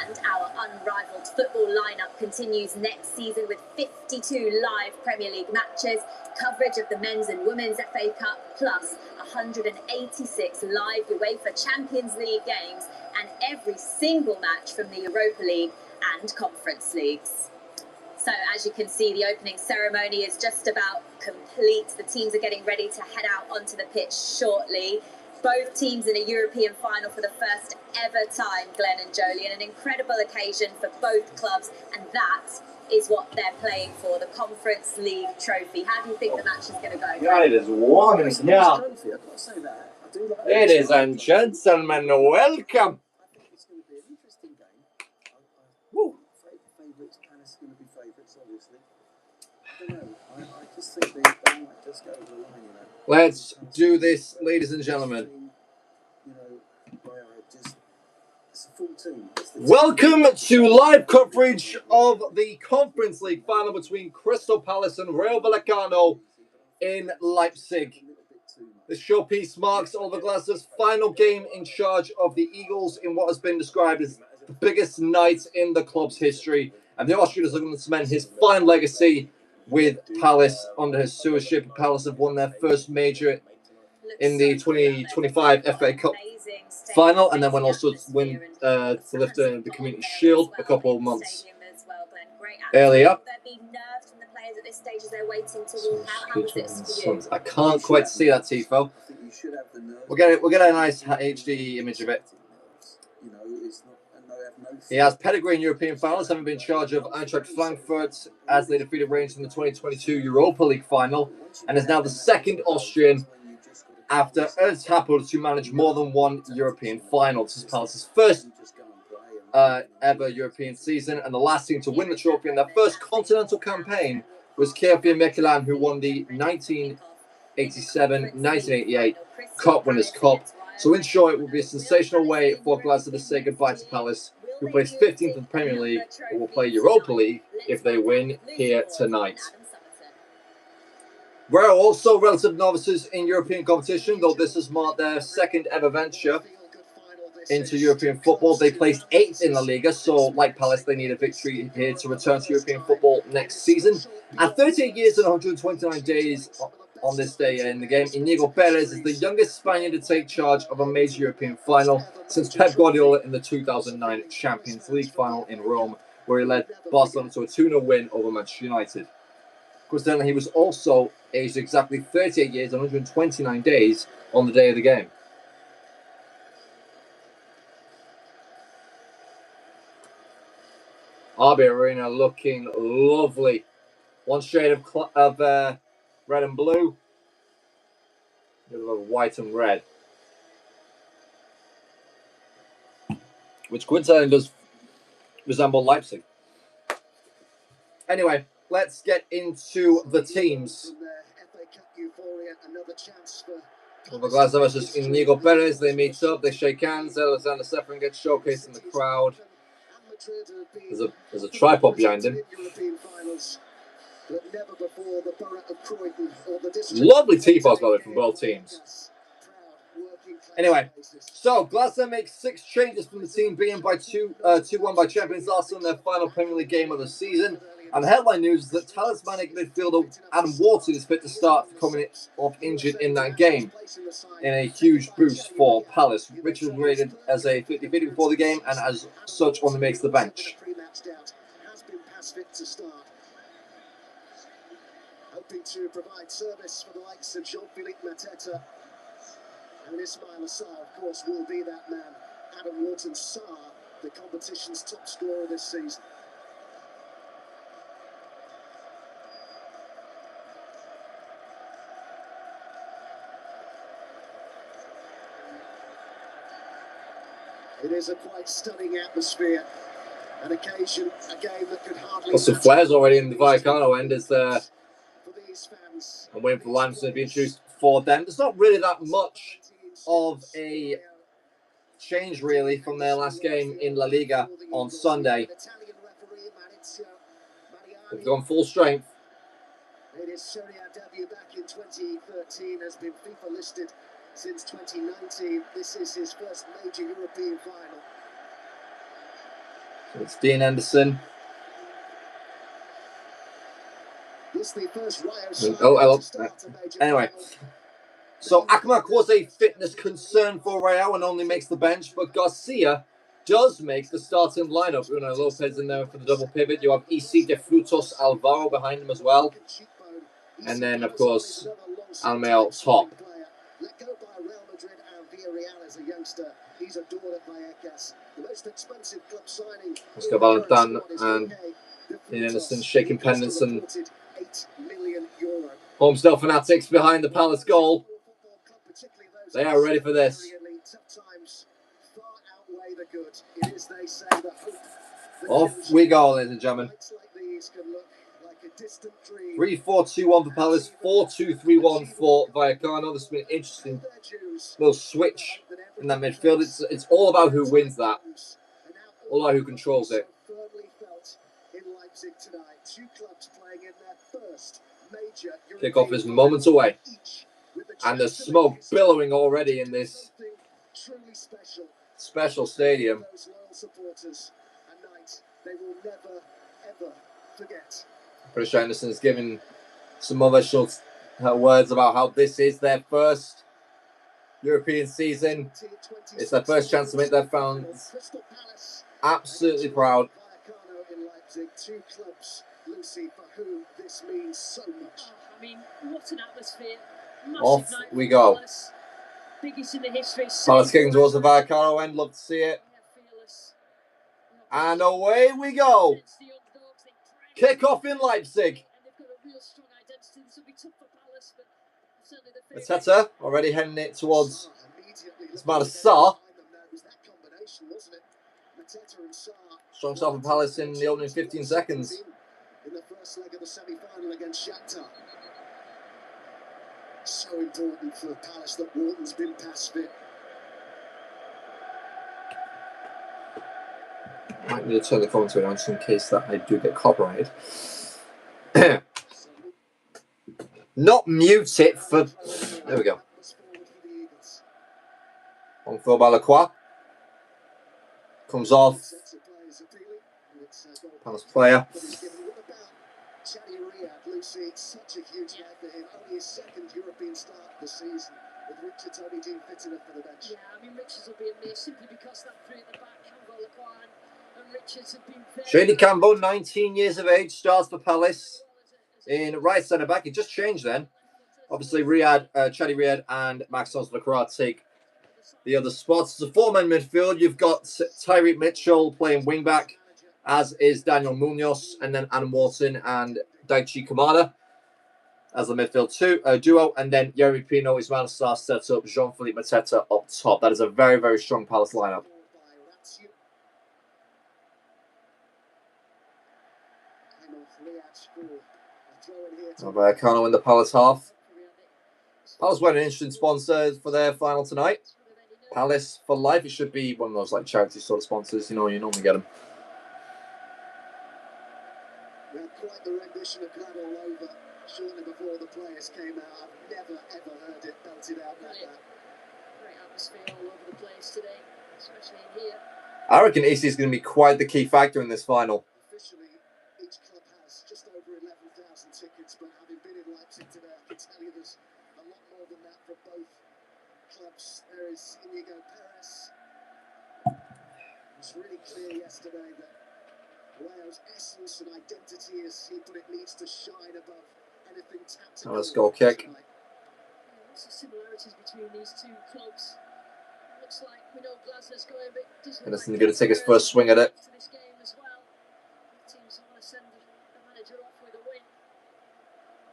And our unrivaled football lineup continues next season with 52 live Premier League matches, coverage of the men's and women's FA Cup, plus 186 live UEFA Champions League games and every single match from the Europa League and Conference Leagues. So as you can see, the opening ceremony is just about complete. The teams are getting ready to head out onto the pitch shortly. Both teams in a European final for the first ever time, Glenn and Jolie, and an incredible occasion for both clubs, and that is what they're playing for, the Conference League trophy. How do you think the match is going to go? Yeah, it is warm now. Ladies and gentlemen, welcome. I think it's going to be an interesting game. Woo. Favourites, Palace are going to be favourites, obviously. I don't know. I just think they might just go over the line, you know. Let's do this, ladies and gentlemen. You know, it's a full team. Welcome to live coverage of the Conference League final between Crystal Palace and Rayo Vallecano in Leipzig. This showpiece marks Oliver Glasner's final game in charge of the Eagles in what has been described as the biggest night in the club's history. And the Austrian is looking to cement his fine legacy with Palace under his stewardship. Palace have won their first major in the 2025 FA Cup final, and then went also to win to lift the Community Shield a couple of months earlier. I can't quite see that, Tifo. We'll get a nice HD image of it. He has pedigree in European finals, having been in charge of Eintracht Frankfurt as they defeated Rangers in the 2022 Europa League final, and is now the second Austrian after Ernst Happel to manage more than one European final. This is Palace's first ever European season, and the last team to win the trophy in their first continental campaign was KFC Mechelen, who won the 1987-1988 Cup Winners' Cup. So in short, it will be a sensational way for Glasgow to say goodbye to Palace, who placed 15th in the Premier League, and will play Europa League if they win here tonight. We're also relative novices in European competition, though this has marked their second ever venture into European football. They placed 8th in La Liga, so like Palace, they need a victory here to return to European football next season. At 38 years and 129 days on this day in the game, Inigo Perez is the youngest Spaniard to take charge of a major European final since Pep Guardiola in the 2009 Champions League final in Rome, where he led Barcelona to a 2-0 win over Manchester United. Coincidentally, he was also aged exactly 38 years and 129 days on the day of the game. RB Arena looking lovely. One shade of red and blue. The other of white and red. Which coincidentally does resemble Leipzig. Anyway, let's get into the teams. Oliver Glasner versus Inigo Perez. They meet up, they shake hands. Alexander Seferin gets showcased in the crowd. There's a tripod behind him. Lovely T-Foss, by the way, from both teams. Anyway, so Glasner makes 6 changes from the team being by 2-1 by champions Arsenal in their final Premier League game of the season. And the headline news is that talismanic midfielder Adam Wharton is fit to start for coming off injured in that game, in a huge boost for Palace. Richard was rated as a 50-50 before the game, and as such only makes the bench. Hoping to provide service for the likes of Jean-Philippe Mateta. And Ismail Assar, of course, will be that man. Adam Wharton Sarr, the competition's top scorer this season. It is a quite stunning atmosphere. An occasion, a game that could hardly... Got some flares already in the Vallecano end as I'm waiting for Lamson to be introduced for them. There's not really that much of a change, really, from their last game in La Liga on Sunday. They've gone full strength. It is Serie A debut back in 2013, has been FIFA listed since 2019. This is his first major European final. It's Dean Henderson. Oh, hello. Anyway, so Akmak was a fitness concern for Real and only makes the bench, but Garcia does make the starting lineup. Bruno Lopez in there for the double pivot. You have EC de Frutos Alvaro behind him as well. And then, of course, Almeida top. Oscar Valentin and Dean Henderson shaking pendants and Homesdale fanatics behind the Palace goal. They are ready for this. Off we go, ladies and gentlemen. 3-4-2-1 for Palace, 4-2-3-1 for Vallecano. This has been an interesting little switch in that midfield. It's all about who wins that. All about who controls it. Kickoff is moments away. And the smoke billowing already in this special stadium. British Anderson's given some emotional words about how this is their first European season. It's their first chance to make their fans absolutely proud. I mean, what an atmosphere. Off we go. Biggest in the history. Palace kicking towards the Vallecano end. Love to see it. And away we go. Kick-off in Leipzig. Mateta already heading it towards Ismail Sarr. Strong start for Palace in the opening 15 seconds. In the first leg of the semi-final against Shakhtar. So important for Palace that Wharton's been pass fit. Might need to turn the commentary on just in case that I do get copyrighted. Not mute it for... There we go. On for Balacqua. Comes off. Palace player. Such a huge night for him. Only his second European start of the season, with Richards only being fit enough for the bench. Yeah, I mean, Richards will be a miss simply because that three at the back, Campbell, Laquan, and Richards have been very... Shady Campbell, 19 years of age, starts for Palace in right centre back. It just changed then. Obviously, Chadi Riyad and Maxence Lacroix take the other spots. It's a four-man midfield. You've got Tyreek Mitchell playing wing back, as is Daniel Munoz, and then Adam Wharton and Daichi Kamada as the midfield duo, and then Yerry Pino, Ismail Sarr sets up Jean-Philippe Mateta up top. That is a very, very strong Palace lineup. Vallecano in the Palace half. Palace were an interesting sponsor for their final tonight. Palace for life. It should be one of those like charity sort of sponsors. You normally get them. We had quite the rendition of Glad All Over shortly before the players came out. I've never ever heard it belted out like that. Great atmosphere all over the place today, especially in here. I reckon EC is going to be quite the key factor in this final. Officially, each club has just over 11,000 tickets, but having been in Leipzig today, I can tell you there's a lot more than that for both clubs. There is Inigo Perez. It's really clear yesterday that Rayo's essence and identity, as he put it, needs to shine above anything tactical. Let's go kick. What's the similarities between these two clubs? Looks like we know Glasner's going a bit distant. Henderson going to take his first swing at it. This game as well. Teams want to send the manager off with a win.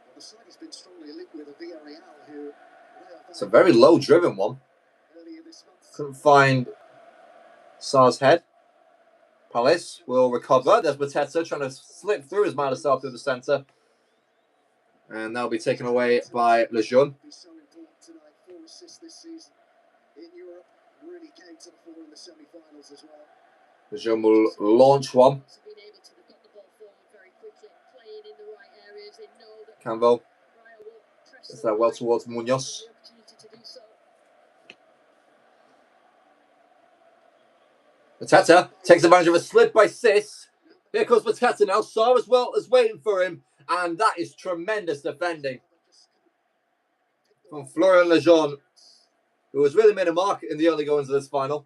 Well, the side has been strongly linked with a Villarreal who... It's a very low-driven one. Couldn't find Sarr's head. Palace will recover. There's Mateta trying to slip through his man through the centre. And that'll be taken away by Lejeune. So important tonight, 4 assists this season in Europe. Really came to the fore in the semi-finals as well. Lejeune will launch one. Campbell. Is that well towards Munoz. Mateta takes advantage of a slip by Sis. Here comes Mateta now. Sarr as well is waiting for him. And that is tremendous defending from Florian Lejeune, who has really made a mark in the early goings of this final.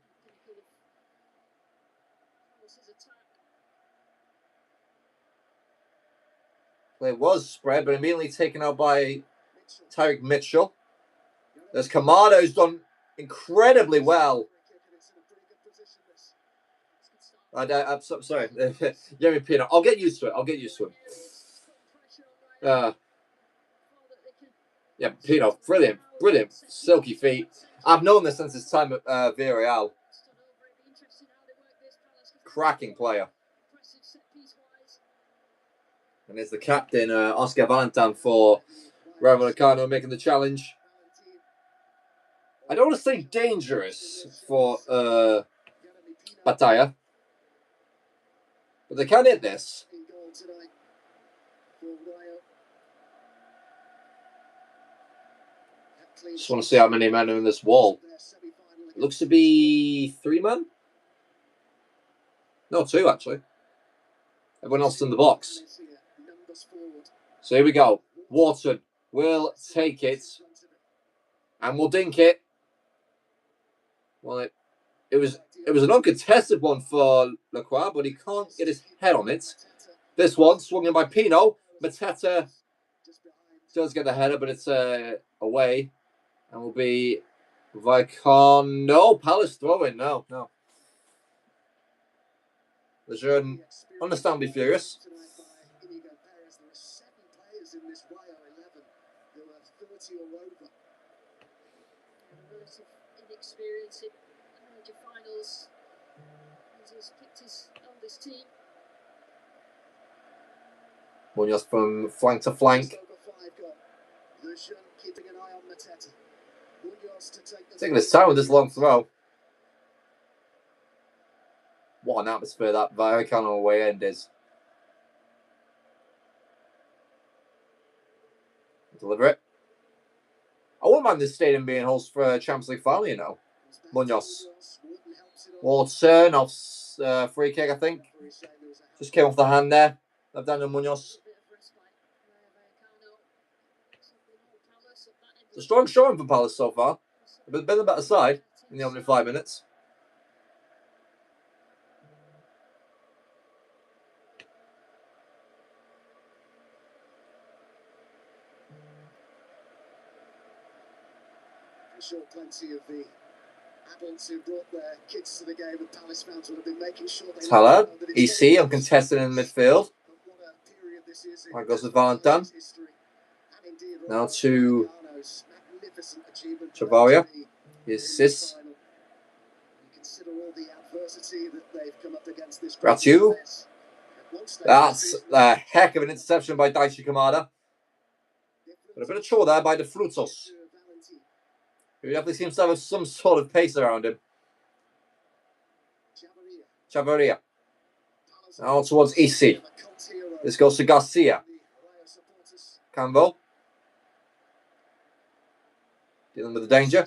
Play was spread, but immediately taken out by Tyrick Mitchell. There's Kamada, who's done incredibly well. I'm sorry. Jeremy Pino. I'll get used to it. Yeah, Pino. Brilliant. Silky feet. I've known this since his time at Villarreal. Cracking player. And there's the captain, Oscar Valentin, for Rayo Vallecano, making the challenge. I don't want to say dangerous for Pattaya, but they can hit this. Just want to see how many men are in this wall. It looks to be 3 men. No, 2 actually. Everyone else in the box. So here we go. Wharton will take it. And we'll dink it. Well, it was an uncontested one for Lacroix, but he can't get his head on it. This one swung in by Pino. Mateta does get the header, but it's away. And will be Vicon. No, Palace throwing. No. Lejeune, understandably furious. Inexperience in major finals. He's picked his oldest team. Munoz from flank to flank. Taking his time with this long throw. What an atmosphere that Vallecano away end is. Deliver it. I wouldn't mind this stadium being host for a Champions League final, you know. Munoz. Wharton off free kick, I think. Just came off the hand there. Left hand of Munoz. It's a strong showing for Palace so far. They've been the better side in the opening 5 minutes. I'm sure plenty of the adults who brought their kids to the game and Palace fans would have been making sure they... Taller, EC, uncontested in midfield. Right goes with Valentin. Now to Chavaria. Here's Sis. Gratu. That's a heck of an interception by Daichi Kamada. But a bit of chore there by the Frutos. He definitely seems to have some sort of pace around him. Chavaria. Now towards EC. This goes to Garcia. Campbell. Dealing with the danger.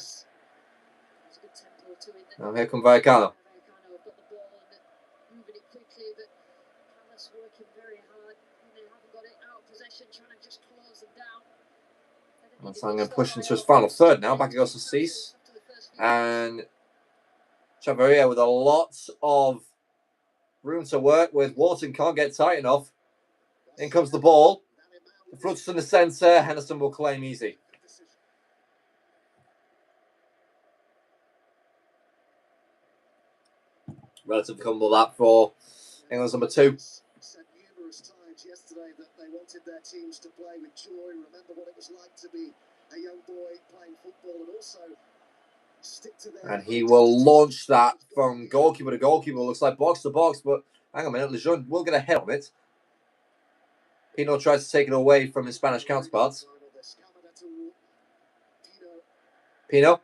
Now here comes Vallecano. And so I'm going to push into his final third now. Back it goes to Cease. And Chavaria with a lot of room to work with. Wharton can't get tight enough. In comes the ball. The Fruits in the centre. Henderson will claim easy. Relatively comfortable that for England's number 2. Said numerous times yesterday that they wanted their teams to play with joy. Remember what it was like to be a young boy playing football and also stick to their... And he will launch that from goalkeeper to goalkeeper. Looks like box to box, but hang on a minute. Lejeune will get a head on it. Pino tries to take it away from his Spanish counterparts. Pino.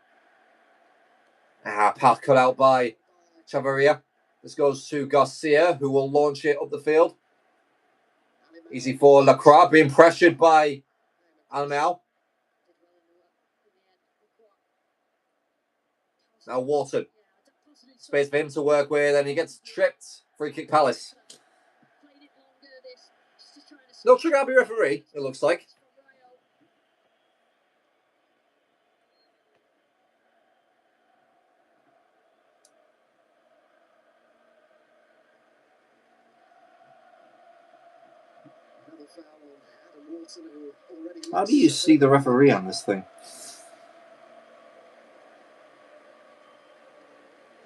Path cut out by Chavaria. This goes to Garcia, who will launch it up the field. Easy for Lacroix, being pressured by Almeal. Now Wharton. Space for him to work with, and he gets tripped. Free kick Palace. No trigger happy referee, it looks like. How do you see the referee on this thing?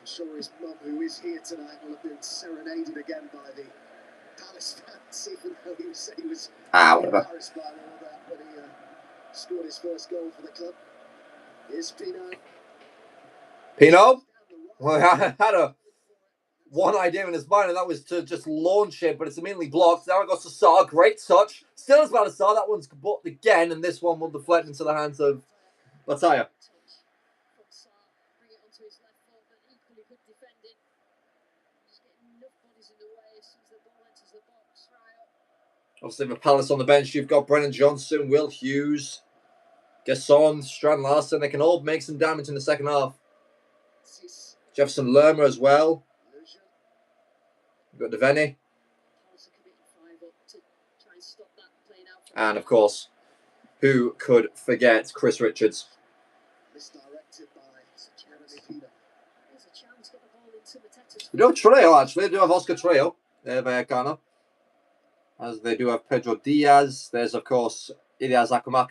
I'm sure his mum, who is here tonight, will have been serenaded again by the Palace fans, even though he was whatever. embarrassed by all that when he scored his first goal for the club. Here's Pino. Pino? Well, I had one idea in his mind, and that was to just launch it, but it's immediately blocked. Now it goes to Sarr. Great touch. Still as bad as Sarr. That one's blocked again, and this one will deflect into the hands of Bataya. Obviously, with Palace on the bench, you've got Brennan Johnson, Will Hughes, Gasson, Strand Larson. They can all make some damage in the second half. Jefferson Lerma as well. You've got Deveni. And, of course, who could forget Chris Richards? We do have Trejo, actually. They do have Oscar Trejo there by Vallecano. As they do have Pedro Diaz. There's, of course, Ilias Akumak.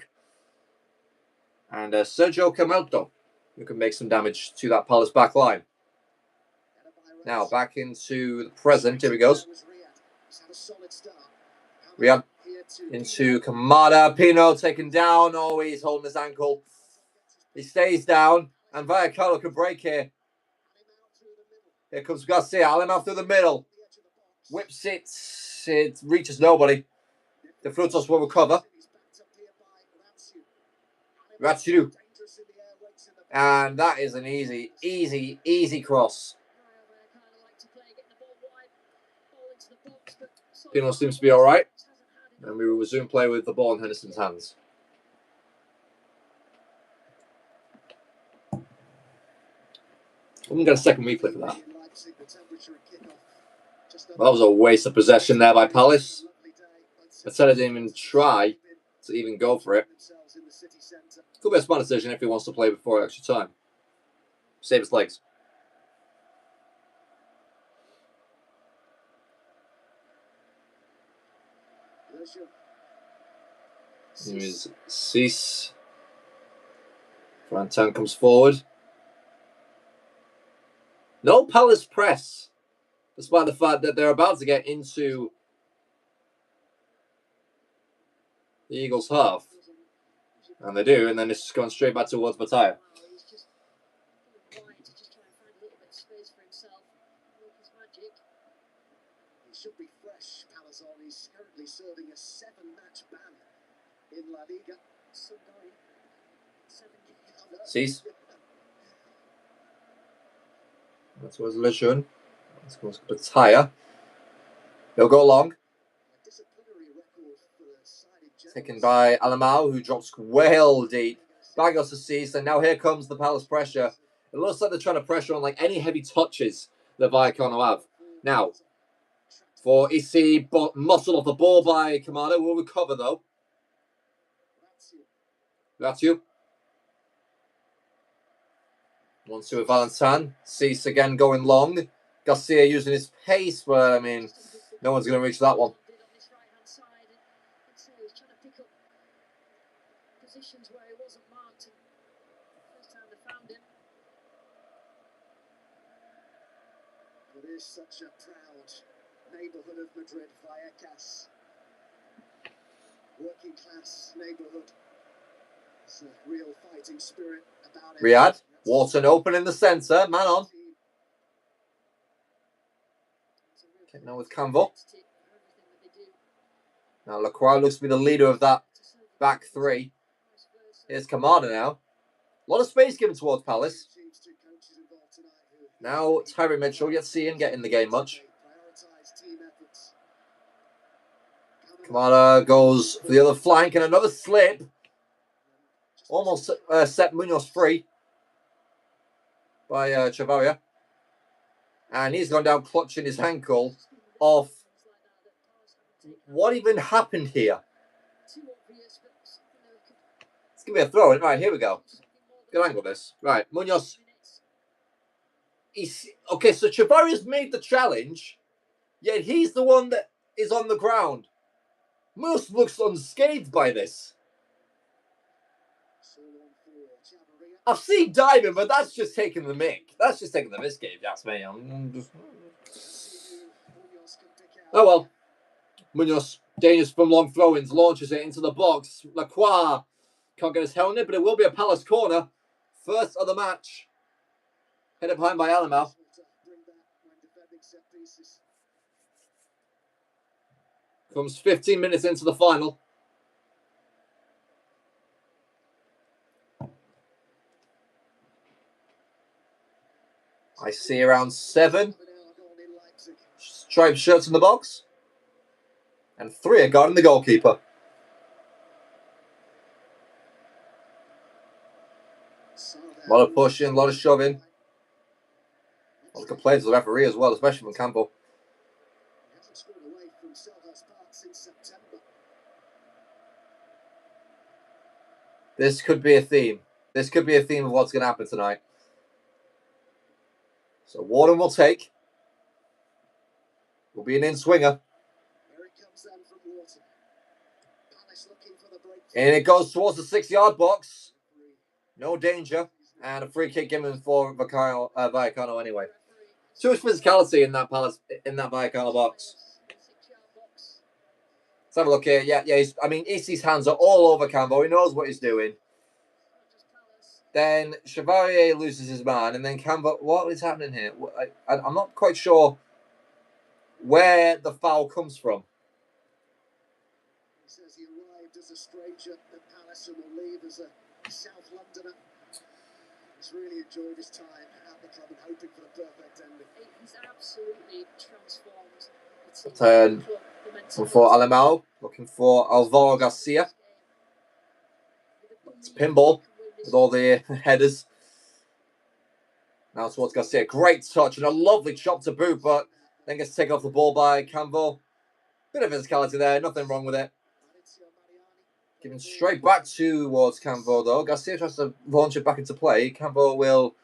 And Sergio Camelto, who can make some damage to that Palace back line. Now, back into the present. Here he goes. Riyad into Kamada. Pino taken down. Oh, he's holding his ankle. He stays down. And Vallecano can break here. Here comes Garcia. Alemão through the middle. Whips it. It reaches nobody. The Frutos will recover. Ratsiru. And that is an easy cross. Pino seems to be all right. And we will resume play with the ball in Henderson's hands. I'm going to get a second replay for that. Well, that was a waste of possession there by Palace. Mateta didn't even try to even go for it. Could be a smart decision if he wants to play before extra time. Save his legs. Here's Cease. Frantan comes forward. No Palace press, despite the fact that they're about to get into the Eagles' half. And they do, and then it's just going straight back towards Bataya. He should be fresh, Palazon. He's currently serving a 7-match ban in La Liga. Cease. That's what's Lejeune. Let's go to Bataya. He'll go long. Taken by Alemão, who drops well deep. Back goes to Cease, and now here comes the Palace pressure. It looks like they're trying to pressure on like any heavy touches that Vallecano have. Now, for Issy, muscle off the ball by Kamada. Will recover though. That's you. Once to a Valentin. Cease again going long. Garcia using his pace, but I mean, no one's going to reach that one. Where he wasn't marked. First time they found him. It is such a proud neighbourhood of Madrid, Vallecas. Working class neighbourhood. It's a real fighting spirit about it. Riyad, Wharton open in the centre, man on. Getting on with Canvo. Now Lacroix looks to be the leader of that back three. Here's Kamada now. A lot of space given towards Palace. Now Tyree Mitchell. Yet see him get in the game much. Kamada goes for the other flank and another slip. Almost set Munoz free by Chavaria. And he's gone down clutching his ankle off. What even happened here? It's going to be a throw in. Right, here we go. Good angle this. Right, Munoz. Okay, so Chavaria's made the challenge, yet he's the one that is on the ground. Munoz looks unscathed by this. I've seen diving, but that's just taking the mick. That's just taking the miss, Gabe. That's me. Oh well. Munoz, dangerous from long throw-ins, launches it into the box. Lacroix can't get his helmet, but it will be a Palace corner. First of the match. Headed behind by Alamau. Comes 15 minutes into the final. I see around 7 striped shirts in the box. And 3 are guarding the goalkeeper. A lot of pushing, a lot of shoving. A lot of complaints to the referee as well, especially from Campbell. This could be a theme. This could be a theme of what's going to happen tonight. So Warden will take. Will be an in-swinger. And it goes towards the 6-yard box. No danger. And a free kick given for Vallecano anyway. Too much physicality in that Vallecano box. Let's have a look here. Yeah. Issi's hands are all over Campbell. He knows what he's doing. Then Chevalier loses his man, and then Campbell. What is happening here? I'm not quite sure where the foul comes from. He says he arrived as a stranger at Palace and will leave as a South Londoner. He's really enjoyed his time at the club and hoping for the perfect ending. He's absolutely transformed. Turn for Alamau, looking for Alvaro Garcia. It's pinball with all the headers. Now towards Garcia. Great touch and a lovely chop to boot, but then gets taken off the ball by Campbell. Bit of physicality there, nothing wrong with it. Giving straight back towards Campbell though. Garcia tries to launch it back into play. Campbell will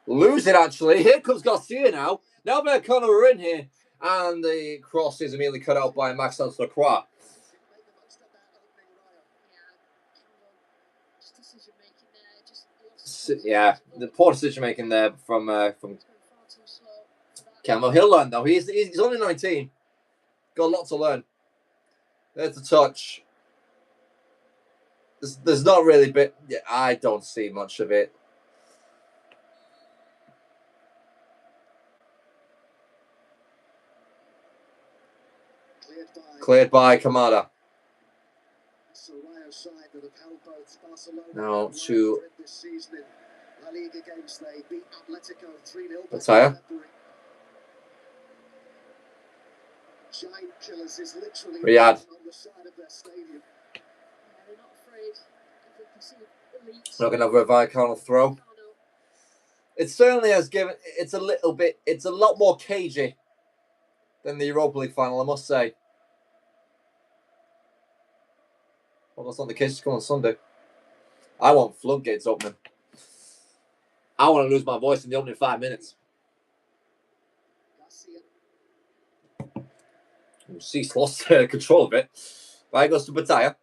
lose it actually. Here comes Garcia now. Now Vallecano are in here. And the cross is immediately cut out by Maxence Lacroix. Yeah, the poor decision making there from Campbell. He'll learn though. He's only 19. Got a lot to learn. There's the touch. There's not really I don't see much of it. Cleared by Kamada. Now to Mataya. Riyadh. Not going to have a Vallecano throw. It certainly has given. It's a lot more cagey than the Europa League final, I must say. Well, that's not the case. It's coming on Sunday. I want floodgates opening. I want to lose my voice in the opening 5 minutes. Cease lost control of it. Right, goes to Bataya.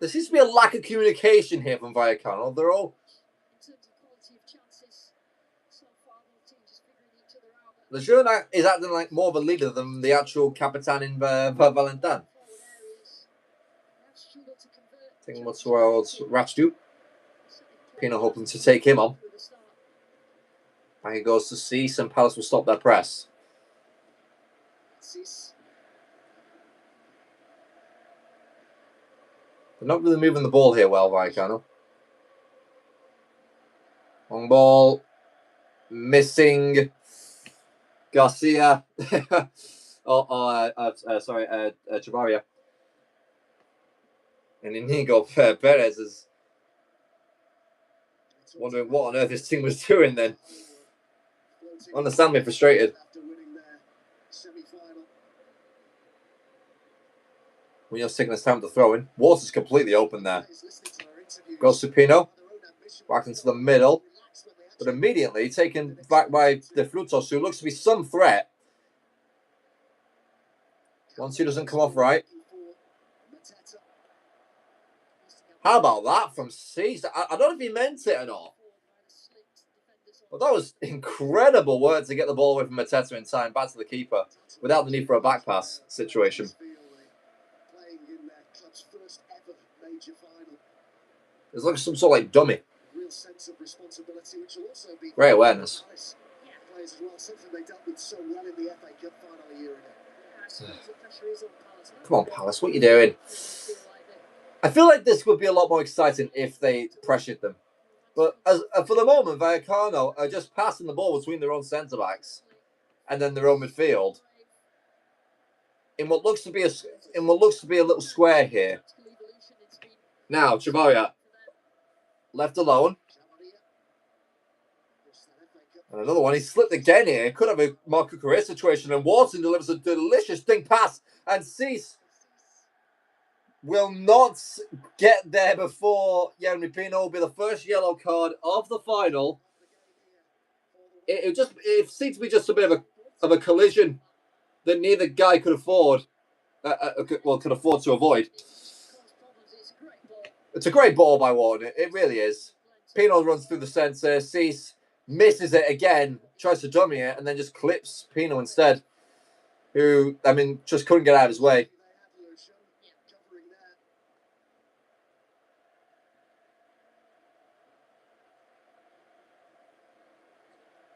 There seems to be a lack of communication here from Vallecano. They're all. Lejeune is acting like more of a leader than the actual Capitan in Valentin. Taking him towards Rachdu. Pino hoping to take him on. And he goes to Cease, and Palace will stop their press. They're not really moving the ball here well, Vallecano. Long ball. Missing Garcia. Chavaria. And Inigo Perez is Wondering what on earth this team was doing then. Understandably frustrated. When you're taking this time to throw in. Water's completely open there. Goes to Pino. Back into the middle. But immediately taken back by De Frutos, who looks to be some threat. Once he doesn't come off right. How about that from Cease? I don't know if he meant it or not. But that was incredible work to get the ball away from Mateta in time, back to the keeper, without the need for a back pass situation. It's like some sort of like dummy. Great awareness. Come on, Palace, what are you doing? I feel like this would be a lot more exciting if they pressured them. But for the moment, Vallecano are just passing the ball between their own centre-backs and then their own midfield. In what looks to be a little square here. Now, Chavaria left alone. And another one. He slipped again here. Could have a Marco Correa situation. And Wharton delivers a delicious dink pass. And Cease will not get there before Jeremy Pino will be the first yellow card of the final. It seemed to be just a bit of a collision that neither guy could afford. Could afford to avoid. It's a great ball by Wharton. It really is. Pino runs through the centre. Cease misses it again, tries to dummy it, and then just clips Pino instead, who, I mean, just couldn't get out of his way.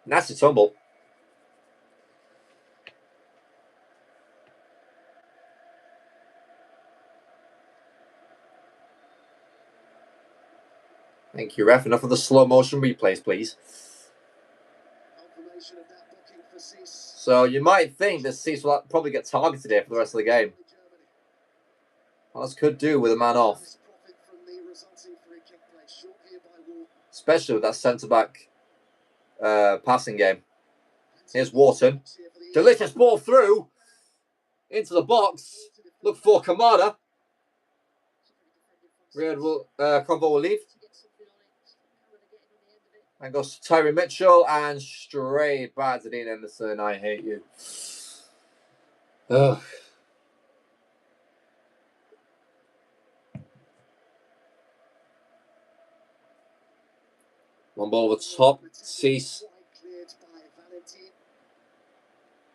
Nasty tumble. Thank you, ref. Enough of the slow motion replays, please. So you might think that Cease will probably get targeted here for the rest of the game. Palace could do with a man off. Especially with that centre-back passing game. Here's Wharton. Delicious ball through into the box. Look for Kamada. Convo will leave. And goes to Tyree Mitchell and straight back to Dean Henderson. I hate you. Ugh. One ball over top. Cease.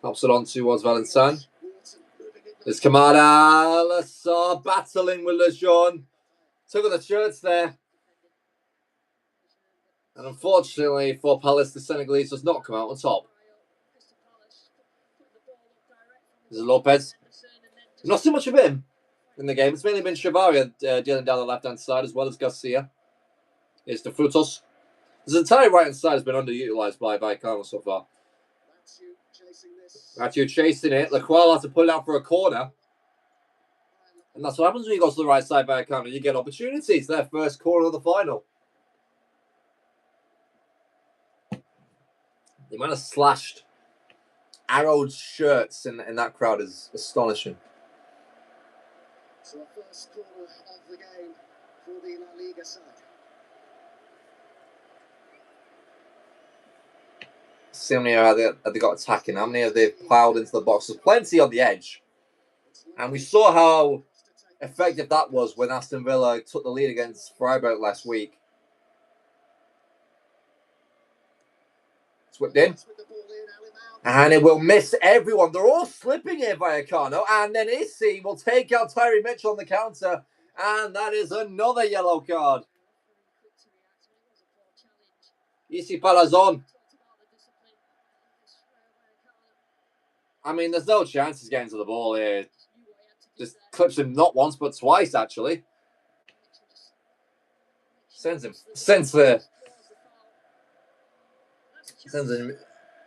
Pops it on towards Valentin. There's Kamada. Lassar battling with Lejeune. Took on the shirts there. And unfortunately for Palace, the Senegalese does not come out on top. This is Lopez. Not so much of him in the game. It's mainly been Chavaria dealing down the left-hand side as well as Garcia. Here's De Frutos. His entire right-hand side has been underutilised by Vallecano so far. Matthew chasing it. Laqual had to pull it out for a corner. And that's what happens when you go to the right side by Vallecano. You get opportunities. Their first corner of the final. The amount of slashed, arrowed shirts in that crowd is astonishing. So the first corner of the game for the La Liga side. See how many have they got attacking? How many have they ploughed into the box? There's plenty on the edge. And we saw how effective that was when Aston Villa took the lead against Freiburg last week. Whipped in. And it will miss everyone. They're all slipping here, Vallecano. And then Issy will take out Tyree Mitchell on the counter. And that is another yellow card. Issy Palazon. I mean, there's no chance he's getting to the ball here. Just clips him not once, but twice, actually. Sends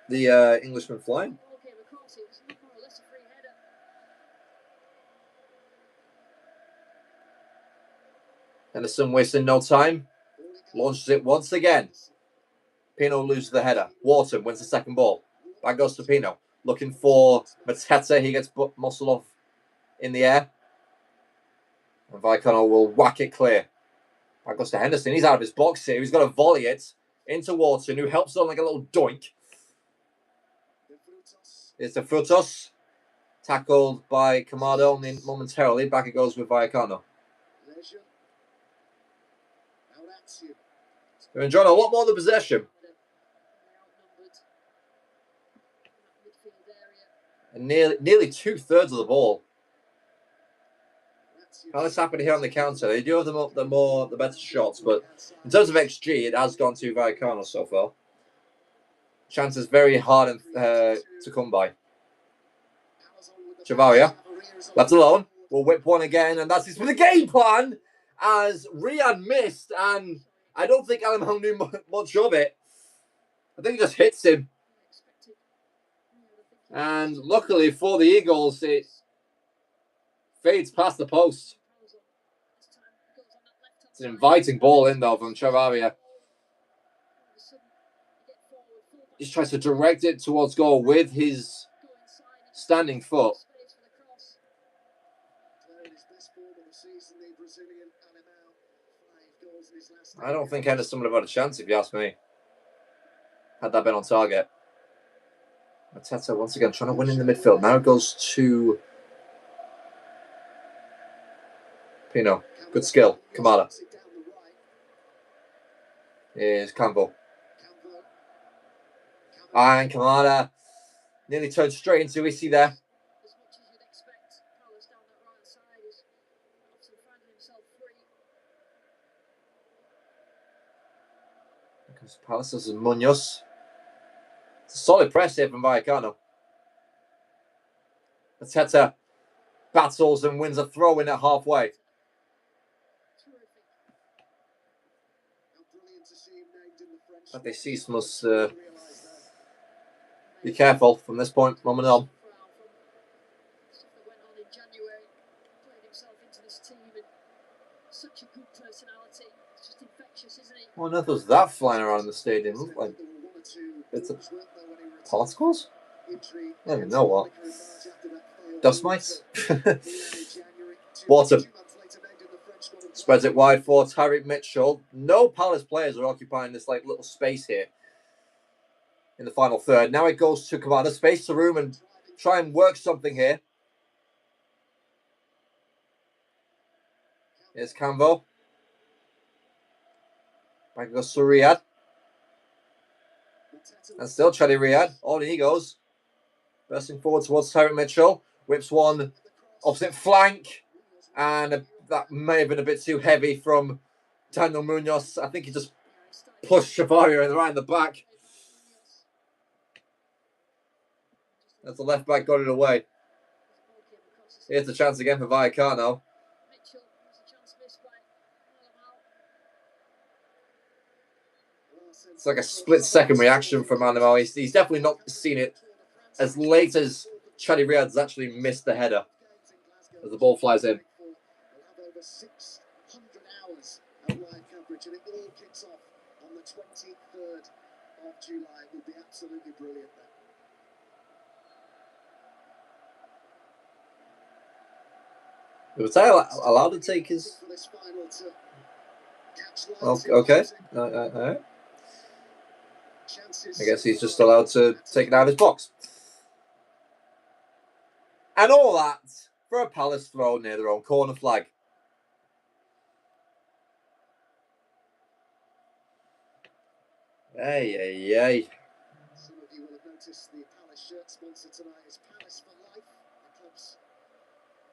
the Englishman flying. Henderson wasting no time. Launches it once again. Pino loses the header. Wharton wins the second ball. Back goes to Pino. Looking for Mateta. He gets muscled off in the air. And Viacano will whack it clear. Back goes to Henderson. He's out of his box here. He's got to volley it into Wharton, who helps on like a little doink. It's the Frutos. Tackled by Kamado only momentarily. Back it goes with Viacano. They're enjoying a lot more of the possession. And nearly 2/3 of the ball. Palace happy to hit on the counter. They do have the better shots, but in terms of XG, it has gone to Viacano so far. Chances very hard to come by. Chavaria, left alone, will whip one again, and that's it for the game plan. As Riyad missed, and I don't think Alamau knew much of it. I think he just hits him. And luckily for the Eagles, it fades past the post. It's an inviting ball in, though, from Chavaria. He just tries to direct it towards goal with his standing foot. I don't think Henderson would have had a chance, if you ask me, had that been on target. Mateta once again trying to win in the midfield. Now it goes to Pino. Good skill. Kamada. Here's Campbell. And Kamada nearly turned straight into Issy there. Because Palace is Munoz. It's a solid press here from Viacano. Mateta battles and wins a throw in at halfway. But they cease must be careful from this point moment on. Oh, no, there was that flying around in the stadium. It looked like it's a particles? I don't even know what. Dust mites? Water. Spreads it wide for Tyreek Mitchell. No Palace players are occupying this like little space here in the final third. Now it goes to Kamada. Space to room and try and work something here. Here's Cambo. Back goes to Riyad. And still Chadi Riyad. On he goes. Bursting forward towards Tyreek Mitchell. Whips one opposite flank. And that may have been a bit too heavy from Daniel Munoz. I think he just pushed Chavaria right in the back. As the left back got it away. Here's the chance again for Viacano. It's like a split-second reaction from Animal. He's definitely not seen it as late as Chadi Riyad's actually missed the header as the ball flies in. 600 hours of live coverage, and it all kicks off on the 23rd of July. It will be absolutely brilliant Was Taylor allowed to take his... Okay. All right. I guess he's just allowed to take it out of his box. And all that for a Palace throw near their own corner flag. Hey. Some of you will have noticed the Palace shirt sponsor tonight is Palace for Life, the club's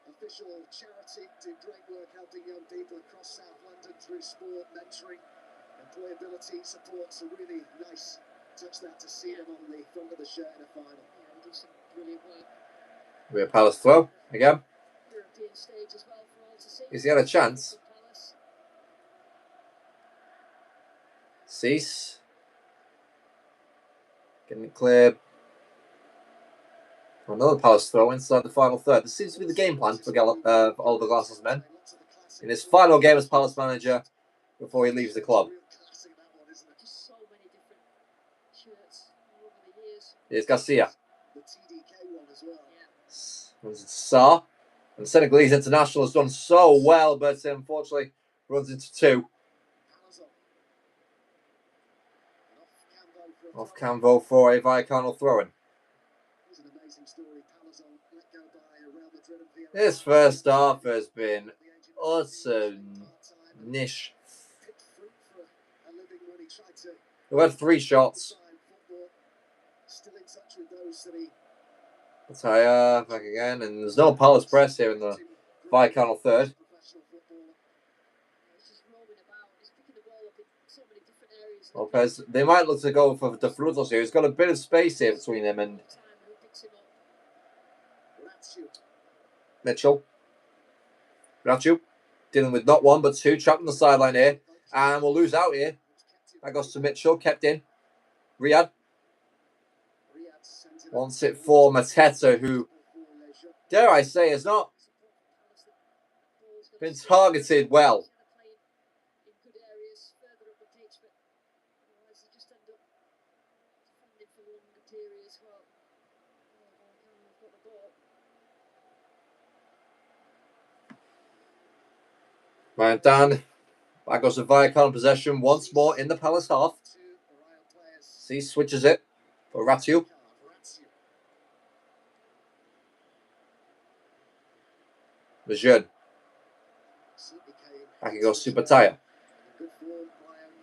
official charity. Do great work helping young people across South London through sport, mentoring, employability support. So really nice touch that to see them on the front of the shirt in a final. Yeah, do some brilliant work. We have Palace throw again. European stage as well for all to see. He's got a chance. Cease. Getting it clear. Another Palace throw inside the final third. This seems to be the game plan for Oliver Glasser's men in his final game as Palace manager before he leaves the club. Here's Garcia. The TDK one as well. Sarr. And the Senegalese international has done so well, but unfortunately runs into two. Off Camvo for a Vallecano throw-in. This first half has been utter niche. We've had 3 shots. Taya back again, and there's no Palace press here in the Vallecano third. Lopez, they might look to go for De Frutos here. He's got a bit of space here between him and Mitchell. Ratu dealing with not one but two, trapped on the sideline here, and we'll lose out here. That goes to Mitchell, kept in. Riyad wants it for Mateta, who, dare I say, has not been targeted well. Right, Dan. That goes to Vallecano possession once more in the Palace half. See, switches it for Ratu. Lejeune. Back he goes to Pataya,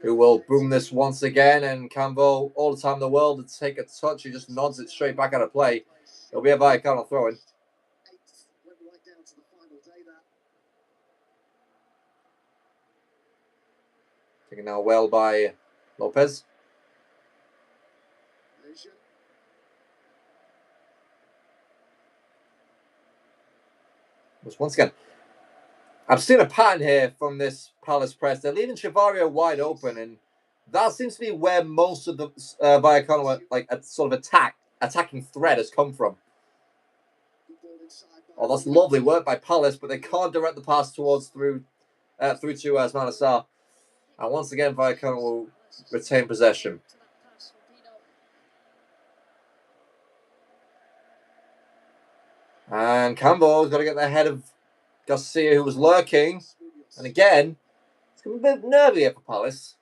who will boom this once again, and Camvo, all the time in the world, to take a touch. He just nods it straight back out of play. It'll be a Vallecano throw-in. Taken now well by Lopez. Once again, I've seen a pattern here from this Palace press. They're leaving Chavario wide open, and that seems to be where most of the Vallecano, like a sort of attacking threat has come from. Oh, that's lovely work by Palace, but they can't direct the pass through to Ismaila Sarr. And once again, Vallecano will retain possession. And Campbell's got to get the head of Garcia, who was lurking. And again, it's going to be a bit nervy here for Palace.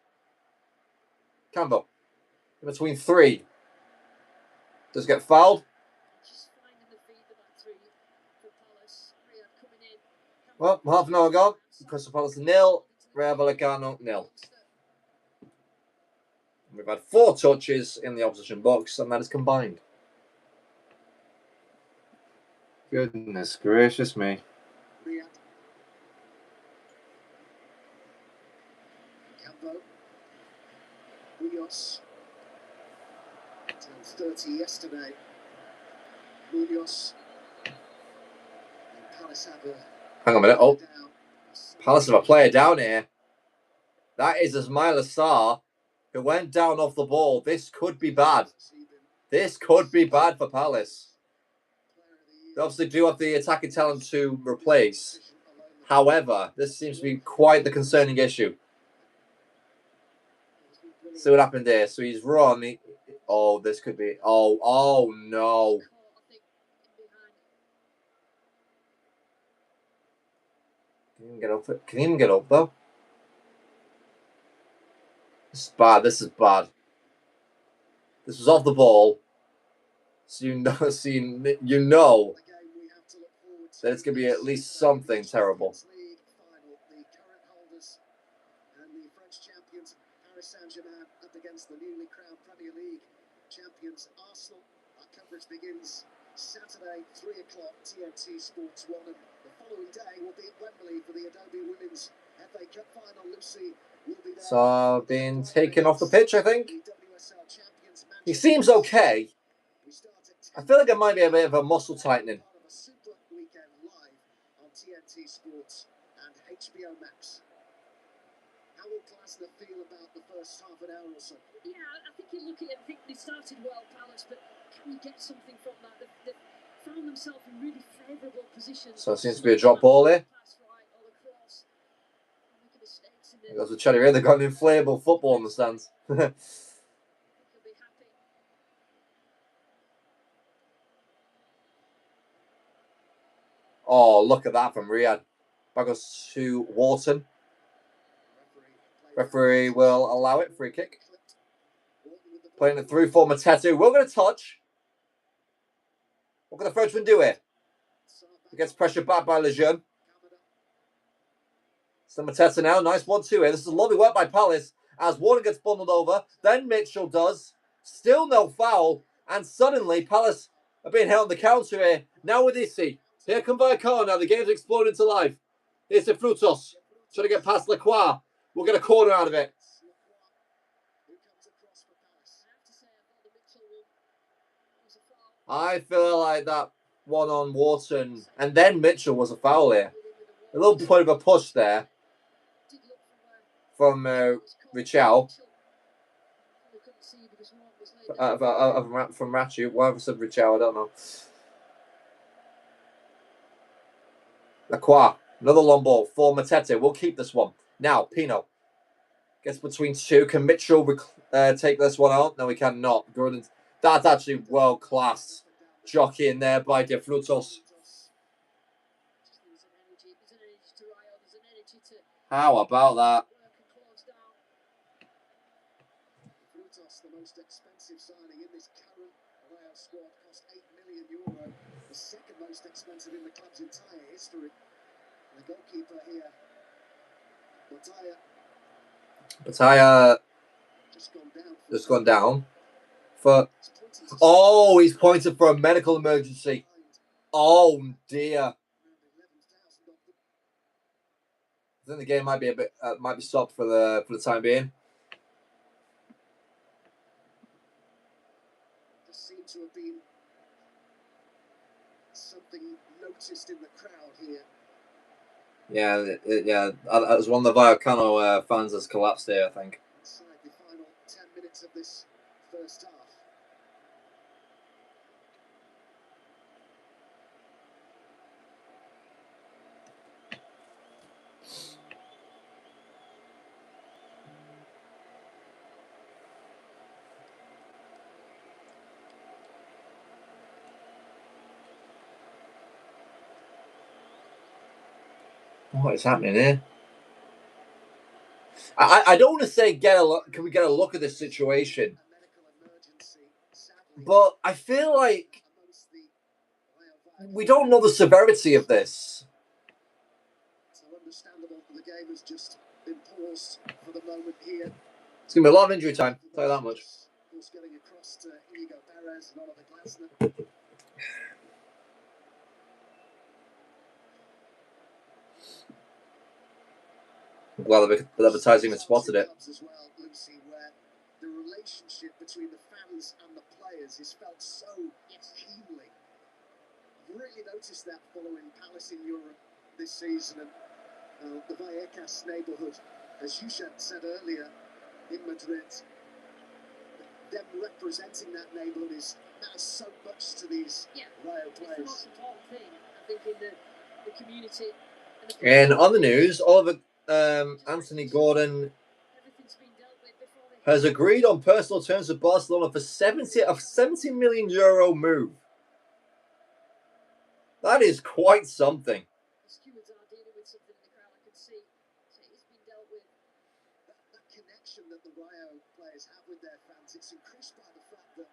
Campbell, in between 3. Does get fouled. Well, half an hour gone. Crystal Palace 0, Real Vallecano 0. We've had 4 touches in the opposition box, and that is combined. Goodness gracious me. Campo. Munoz. 10:30 yesterday. Munoz. Palace have a... Hang on a minute. Oh, Palace have a player down here. That is Ismaila Sarr, who went down off the ball. This could be bad. This could be bad for Palace. They obviously do have the attacking talent to replace. However, this seems to be quite the concerning issue. See what happened there. So he's run. Oh, this could be... Oh, no. Can he even get up, though? This is bad. This is bad. This was off the ball. So you know that it's going to be at least something terrible. The current holders and the French champions, Paris Saint-Germain, up against the newly crowned Premier League champions, Arsenal. Our coverage begins Saturday, 3 o'clock, TNT Sports 1. And the following day will be at Wembley for the Adobe Women's FA Cup final. Lucy will be there. So, being taken off the pitch, I think. He seems okay. I feel like it might be a bit of a muscle tightening. Super weekend live on TNT Sports and HBO Max. How will Glasner feel about the first half an hour or so? Yeah, I think you look at it and think they started well, Palace, but can you get something from that? They've found themselves in really favourable positions. So it seems to be a drop ball here. There goes the Cherry Ray. They've got an inflatable football in the stands. Oh, look at that from Riyadh. Back goes to Wharton. Referee will allow it. Free kick. Playing it through for Mateta. We're going to touch. What can the Frenchman do here? He gets pressure back by Lejeune. So Mateta now. Nice 1-2 here. This is lovely work by Palace as Warner gets bundled over. Then Mitchell does. Still no foul. And suddenly Palace are being held on the counter here. Now with Issy. Here come Vallecano now. The game's exploded into life. Here's the Frutos. Trying to get past Lacroix. We'll get a corner out of it. I feel like that one on Wharton and then Mitchell was a foul here. A little bit of a push there from Richel. From Rachu. Why have I said Richel? I don't know. Lacroix. Another long ball for Matete. We'll keep this one. Now, Pino gets between two. Can Mitchell take this one out? No, he cannot. Gordon. That's actually world-class jockey in there by De Frutos. How about that? Frutos, the most expensive signing in this current Rayo squad, cost €8 million. The second most expensive in the club's entire history. The goalkeeper here, Bataya just gone down. Oh, he's pointed for a medical emergency. Oh dear. I think the game might be stopped for the time being. There seems to have been something noticed in the crowd here. Yeah. It was one of the Vallecano fans has collapsed here, I think. Inside the final 10 minutes of this first half. What is happening here? I don't want to say can we get a look at this situation? But I feel like we don't know the severity of this. It's understandable the game has just been paused for the moment here. It's going to be a lot of injury time, I'll tell you that much. Of course, getting across to Inigo Perez and Oliver Glasner. I'm glad the advertising has spotted it. As well, Lucy, where the relationship between the fans and the players is felt so keenly. I've really noticed that following Palace in Europe this season and the Vallecas neighbourhood, as you said earlier, in Madrid. Them representing that neighbourhood matters so much to these Rayo players. It's the most important thing, I think, in the community. And on the news, Oliver Anthony Gordon has agreed on personal terms with Barcelona for €70 million move. That is quite something. The stewards are dealing with something in the crowd, I can see. So it's been dealt with. That connection that the Rayo players have with their fans, it's increased by the fact that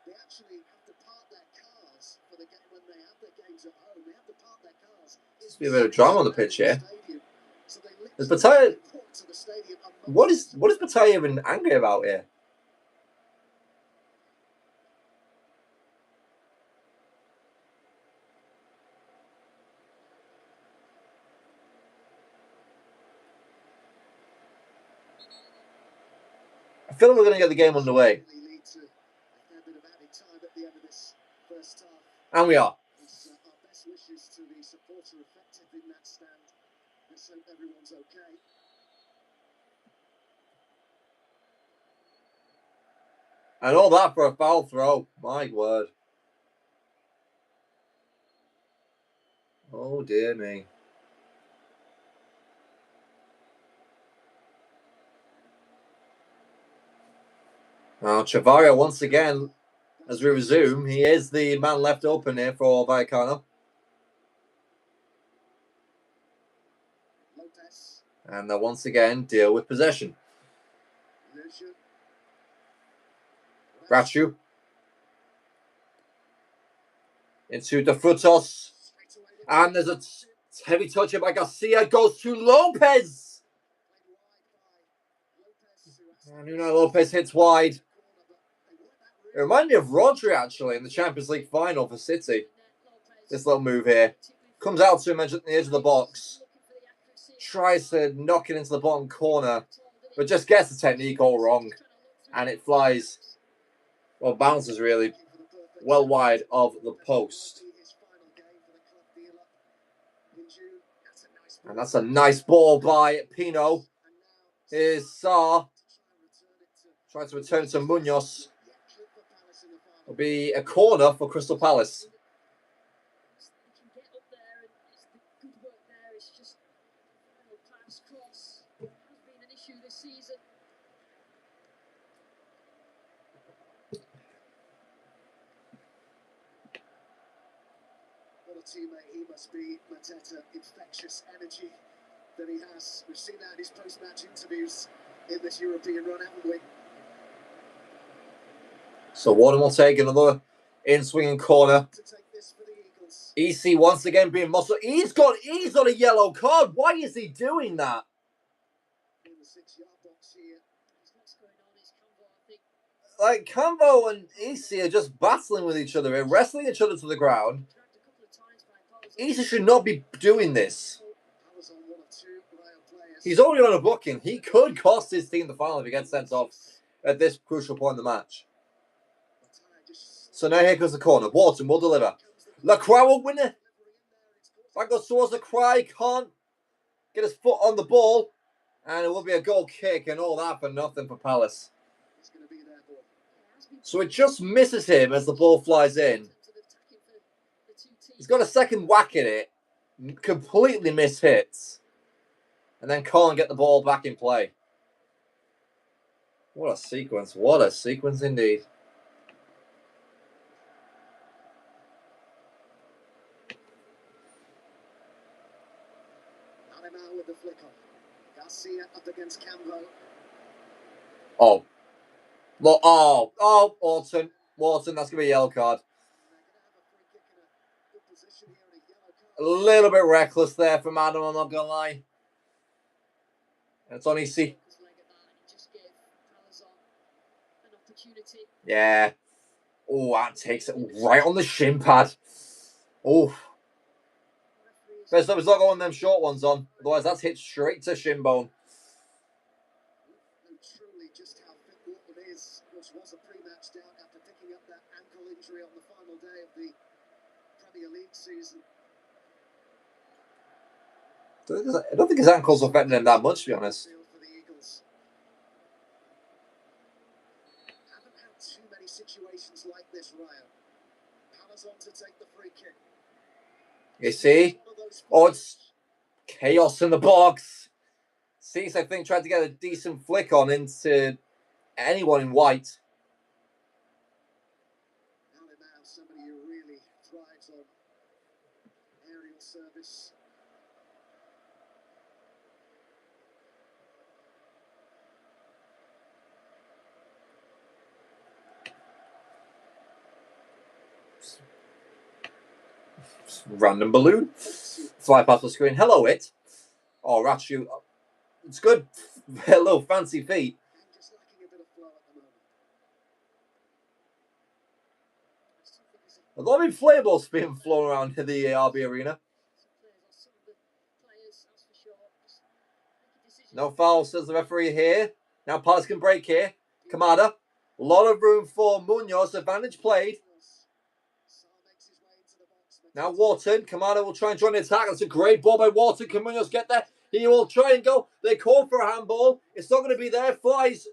they actually have to park their cars for the game when they have their games at home. They have to park their cars. There's a bit of drama on the pitch here. Is Bataya? What is Bataya even angry about here? I feel like we're going to get the game underway. And we are. Our best wishes to the supporter affected in that stand. Let's hope everyone's okay. And all that for a foul throw. My word. Oh dear me. Now Chavaria once again, as we resume, he is the man left open here for Vallecano. And they'll once again deal with possession. Brachu. Into the Frutos. And there's a heavy touch here by Garcia. Goes to Lopez. And Nuno Lopez hits wide. It reminded me of Rodri, actually, in the Champions League final for City. This little move here. Comes out to him at the edge of the box. Tries to knock it into the bottom corner. But just gets the technique all wrong. And it flies, well, bounces really well wide of the post. And that's a nice ball by Pino. Here's Sarr. Trying to return to Munoz. It'll be a corner for Crystal Palace. What a teammate he must be, Mateta. Infectious energy that he has. We've seen that in his post-match interviews in this European run, haven't we? So Warden will take another in-swinging corner. EC once again being muscled. He's got a yellow card. Why is he doing that? Like, Cambo and EC are just battling with each other and wrestling each other to the ground. EC should not be doing this. He's already on a booking. He could cost his team the final if he gets sent off at this crucial point in the match. So now here goes the corner. Wharton will deliver. Lacroix will win it. Back goes towards Lacroix. Can't get his foot on the ball. And it will be a goal kick and all that for nothing for Palace. So it just misses him as the ball flies in. He's got a second whack at it. Completely mishits. And then can't get the ball back in play. What a sequence. What a sequence indeed. With the flick on. Garcia up against Cambo. Oh. Wharton. Wharton, that's going to be a yellow card. A little bit reckless there from Adam, I'm not going to lie. And it's on EC. Yeah. Oh, that takes it right on the shin pad. Oh. Best of it's not going them short ones on. Otherwise, that's hit straight to shin bone. Truly just how fit Wharton is, which was a pre-match doubt after picking up that ankle injury on the final day of the Premier League season. I don't think his ankles are affecting him that much, to be honest. Haven't had too many situations like this, Ryan. Palace on to take the free kick. You see? Oh, it's chaos in the box. Cease, I think, tried to get a decent flick on into anyone in white. Now somebody who really thrives on aerial service. Random balloon. Fly past the screen. Hello, it. Oh, Rachu. It's good. Hello, fancy feet. Just lacking a bit of flow at the moment. A lot of inflatables being flown around the RB Arena. No foul, says the referee here. Now Palace can break here. Kamada. A lot of room for Munoz. Advantage played. Now Wharton. Kamada will try and join the attack. That's a great ball by Wharton. Can Munoz get there? He will try and go. They call for a handball. It's not going to be there. Flies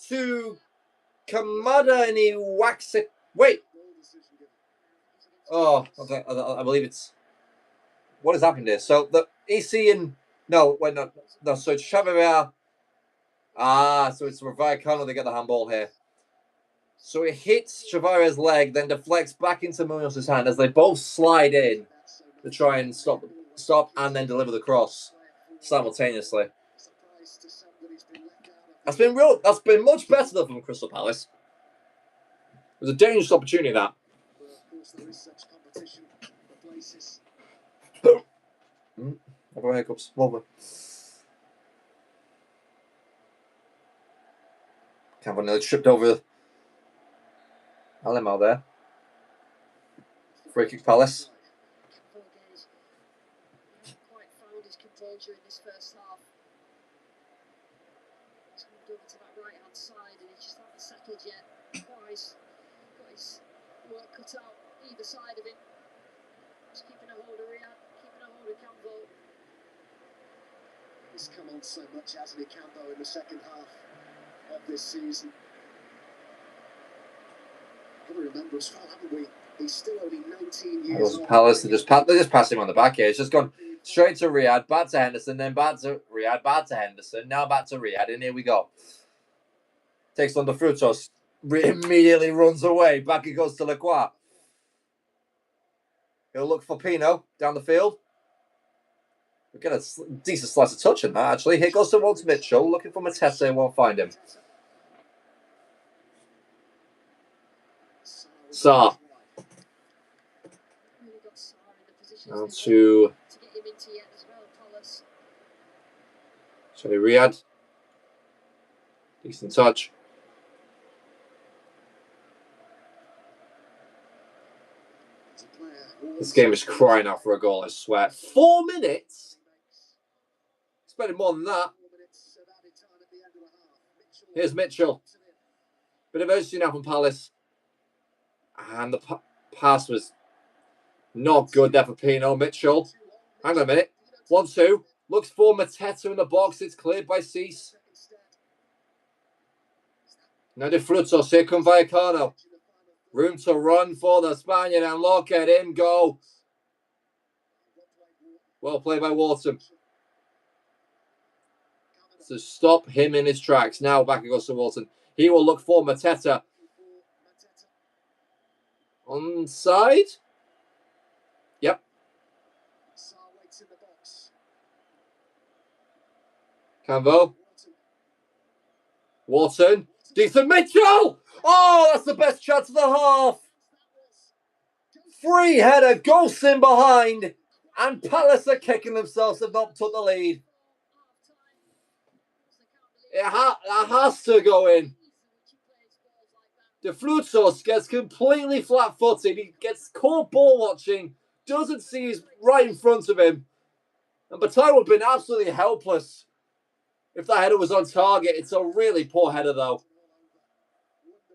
to Kamada and he whacks it. Wait. Oh, okay. I believe it's... What has happened here? So the EC and... No, wait, no. So it's Chavira. So it's Ravallecano. They get the handball here. So it hits Chavira's leg, then deflects back into Munoz's hand as they both slide in to try and stop and then deliver the cross simultaneously. disgrace to some that he's been left out of. That's been real. That's been much better than from Crystal Palace. It was a dangerous opportunity, that. Well, of course, there is such competition for places. I've got hiccups. Lovely. Campbell nearly tripped over Alimo there. Free kick Palace. He hasn't quite found his composure in this first half. He's moved over to that right-hand side and he just hasn't settled yet. He's got his work cut out either side of him. Just keeping a hold of Riyad, keeping a hold of Campbell. He's come on so much, hasn't he, Cambo, in the second half of this season. Got to remember as well, haven't we? He's still only 19 years old. Palace, they just pass him on the back here. It's just gone straight to Riyad, back to Henderson, then back to Riyad, back to Henderson, now back to Riyad, and here we go. Takes on the Frutos, immediately runs away. Back he goes to Lacroix. He'll look for Pino down the field. We get a decent slice of touch in that, actually. Here goes to Mitchell, looking for Matete, won't find him. Sarr. Down to Riyad. Decent touch. This game is crying out for a goal, I swear. 4 minutes? Expected more than that. Here's Mitchell. Bit of urgency now from Palace. And the pass was not good there for Pino. Mitchell. Hang on a minute. 1-2. Looks for Mateta in the box. It's cleared by Cease. Now de Frutos. Here come Vallecano. Room to run for the Spaniard. And look at him go. Well played by Wharton. To stop him in his tracks. Now back it goes to Wharton. He will look for Mateta. Onside? Yep. Canvo. Wharton. Decent Mitchell! Oh, that's the best chance of the half. Free header, goes in behind. And Palace are kicking themselves. They've not took the lead. It has to go in. De Frutos gets completely flat-footed. He gets caught ball watching. Doesn't see he's right in front of him. And Bataille would have been absolutely helpless if that header was on target. It's a really poor header, though.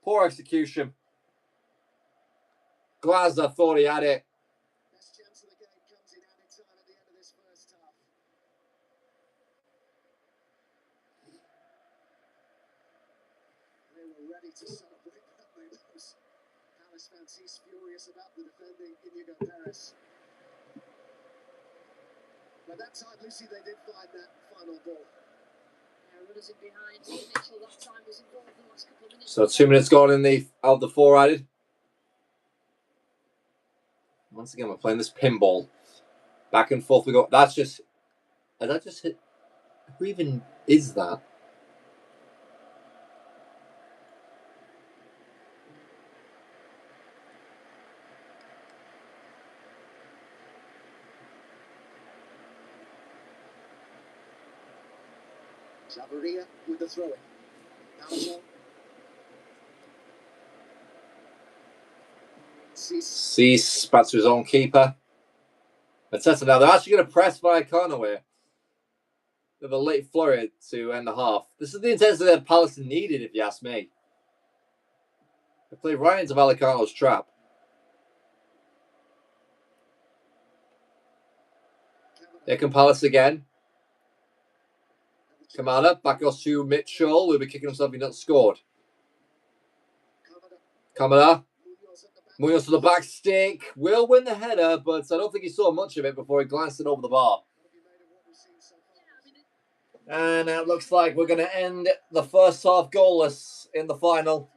Poor execution. Glasner thought he had it. Best chance of the game comes in added time at the end of this first half. They were ready to celebrate that they lose. Palace fans, he's furious about the defending Inigo Perez. But that time, Lucy, they did find that final ball. Runners in behind. Mitchell that time was involved in the last couple of minutes. So 2 minutes gone in the out of the 4 added. Once again, we're playing this pinball. Back and forth we go. That's just... Has that just hit? Who even is that? Chavarria with the throw-in. Alonso. Cease back to his own keeper. Mateta now. They're actually going to press Vallecano here. With a late flurry to end the half. This is the intensity that Palace needed, if you ask me. They played right into Vallecano's trap. Here can Palace again. Kamada, back goes to Mitchell, who'll be kicking himself if he's not scored. Kamada. Munoz to the back stick. Will win the header, but I don't think he saw much of it before he glanced it over the bar. And it looks like we're going to end the first half goalless in the final.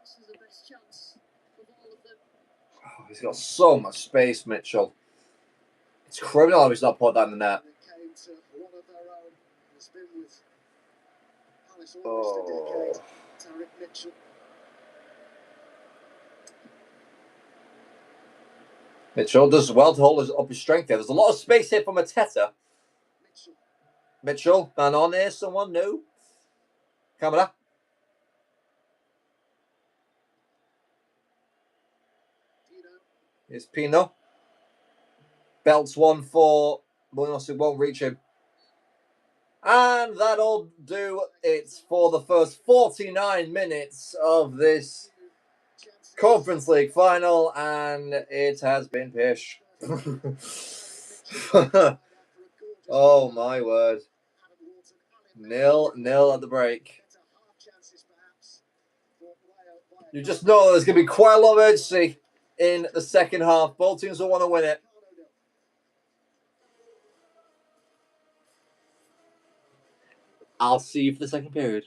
This is the best chance of all of them. Oh, he's got so much space, Mitchell. It's criminal if he's not put that in the net. It came to one of their own. It's been with Palace almost a decade. Tarek Mitchell. Mitchell does well to hold up his strength here. There's a lot of space here for Mateta. Mitchell, man on here, someone new. Camera. Here's Pino. Belts one for Munoz, it won't reach him. And that'll do it for the first 49 minutes of this Conference League final, and it has been pish. Oh my word. 0-0 at the break. You just know there's going to be quite a lot of urgency in the second half. Both teams will want to win it. I'll see you for the second period.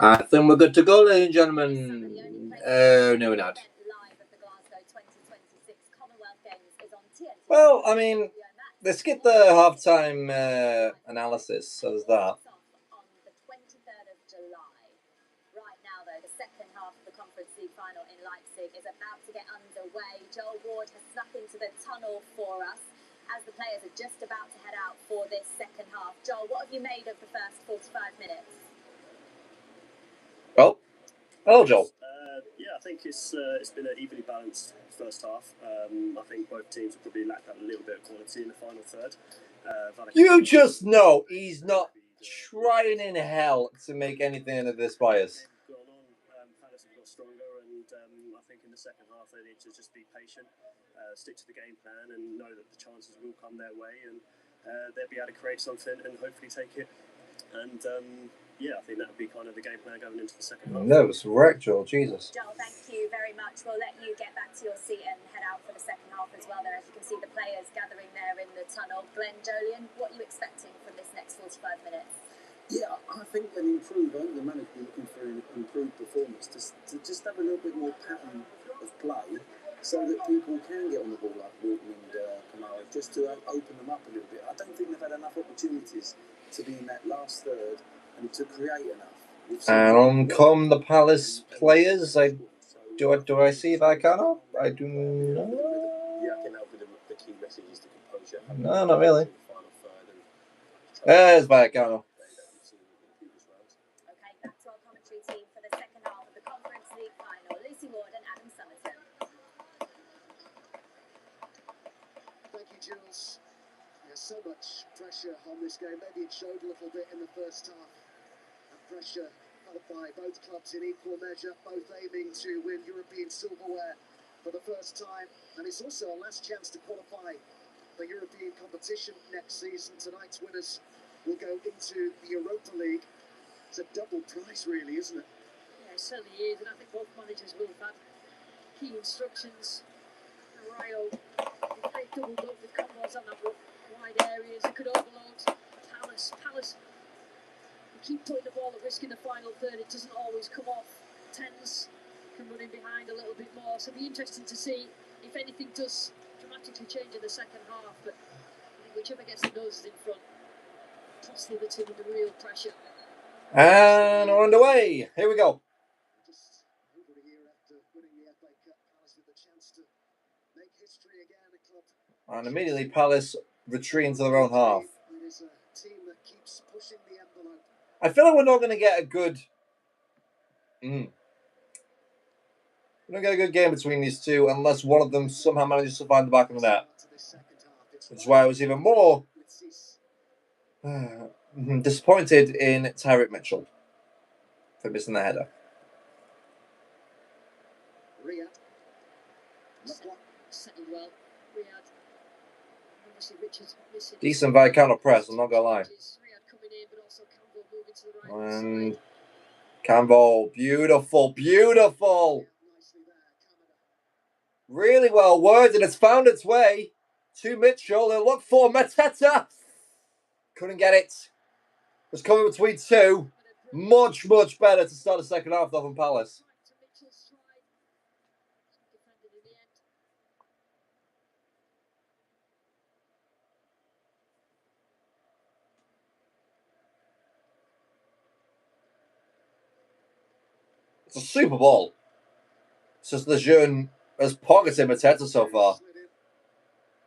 I think we're good to go, ladies and gentlemen. No, we're not. Well, I mean, they skipped the halftime analysis, so there's that. On the 23rd of July. Right now, though, the second half of the Conference League final in Leipzig is about to get underway. Joel Ward has snuck into the tunnel for us as the players are just about to head out for this second half. Joel, what have you made of the first 45 minutes? Well, hello, Joel. Yeah, I think it's been an evenly balanced first half. I think both teams have probably lacked that little bit of quality in the final third. You just know he's not trying in hell to make anything of this bias. Palace have got stronger, and I think in the second half they need to just be patient, stick to the game plan, and know that the chances will come their way, and they'll be able to create something and hopefully take it. And yeah, I think that would be kind of the game plan going into the second half. Nervous wreck, Joel. Jesus. Joel, thank you very much. We'll let you get back to your seat and head out for the second half as well. There, as you can see, the players gathering there in the tunnel. Glenn, Jolien, what are you expecting from this next 45 minutes? Yeah, I think an improver, the manager will be looking for an improved performance to just have a little bit more pattern of play so that people can get on the ball like Walton and Kamara, just to open them up a little bit. I don't think they've had enough opportunities to be in that last third and to create enough. And on come the Palace players. Do I see Vicano? I do not. Yeah, I think that would be the key message is the composure. No, not really. There's Vicano. Okay, back to our commentary team for the second half of the Conference League final. Lucy Ward and Adam Somerton. Thank you, Jules. There's so much pressure on this game. Maybe it showed a little bit in the first half. That pressure felt by both clubs in equal measure, both aiming to win European silverware for the first time. And it's also a last chance to qualify for European competition next season. Tonight's winners will go into the Europa League. It's a double prize, really, isn't it? Yeah, it certainly is, and I think both managers will have had key instructions. Rayo, if they doubled up with combos on that wide areas, they could overload Palace. They keep putting the ball at risk in the final third. It doesn't always come off. Tens can run in behind a little bit more. So it'll be interesting to see if anything does dramatically change in the second half. But I think whichever gets the noses in front puts the other team under real pressure. And we're underway. Here we go. Just over a year after winning the FA Cup, Palace with the chance to make history again. A club. And immediately Palace retreat into their own half. It is a team that keeps pushing the envelope. I feel like we're not going to get a good. We're not going to get a good game between these two unless one of them somehow manages to find the back of the net. Which is why I was even more disappointed in Tyrick Mitchell for missing the header. Setting well, Riyad. Obviously, Richards missing. Decent Vicano press, I'm not going to lie. Riyad coming in, but also Campbell moving to the right And side. Campbell, beautiful. Really well worded. It's found its way to Mitchell. They'll look for Mateta. Couldn't get it. Was coming between two. Much better to start the second half though from Palace. It's a super ball. It's just Lejeune has pocketed Mateta so far.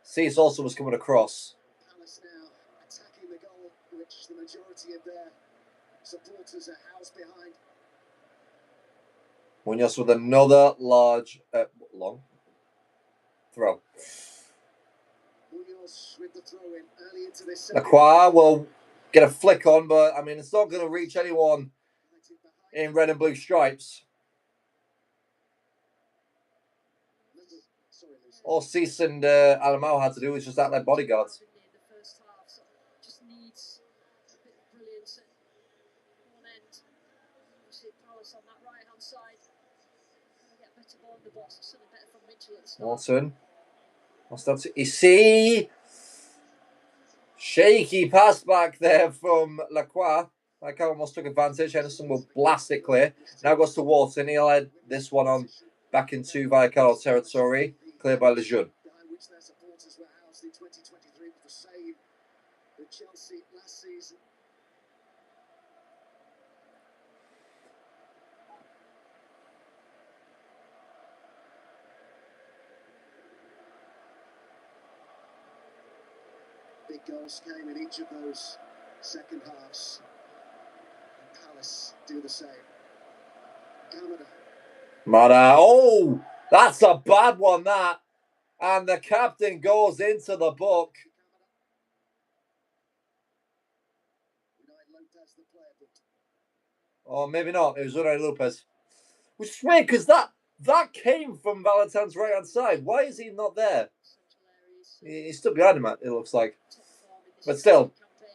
Cease also was coming across. Palace now attacking the goal, which the majority of their supporters are housed behind. Munoz with another long throw. Munoz with the throw in early into this. Lacroix will get a flick on, but I mean it's not going to reach anyone in red and blue stripes. All Cease and Alamau had to do was just act like bodyguards. Just needs a bit of brilliance at one end. Obviously, Palace on that right hand side. Get a better ball in the box. Something better from Mitchell at the start. Walton. What's that? Ici. Shaky pass back there from Lacroix. Vallecano almost took advantage. Henderson will blast it clear. Now goes to Wharton. He'll head this one on back into Vallecano territory. Cleared by Lejeune. Which their supporters were housed in 2023 was the same with Chelsea last season. Big goals came in each of those second halves. And Palace do the same. Kamada. Mada. Oh, that's a bad one, that. And the captain goes into the book. Or maybe not. It was Unai Lopez. Which is weird because that came from Valentine's right hand side. Why is he not there? He's still behind him, it looks like. But still,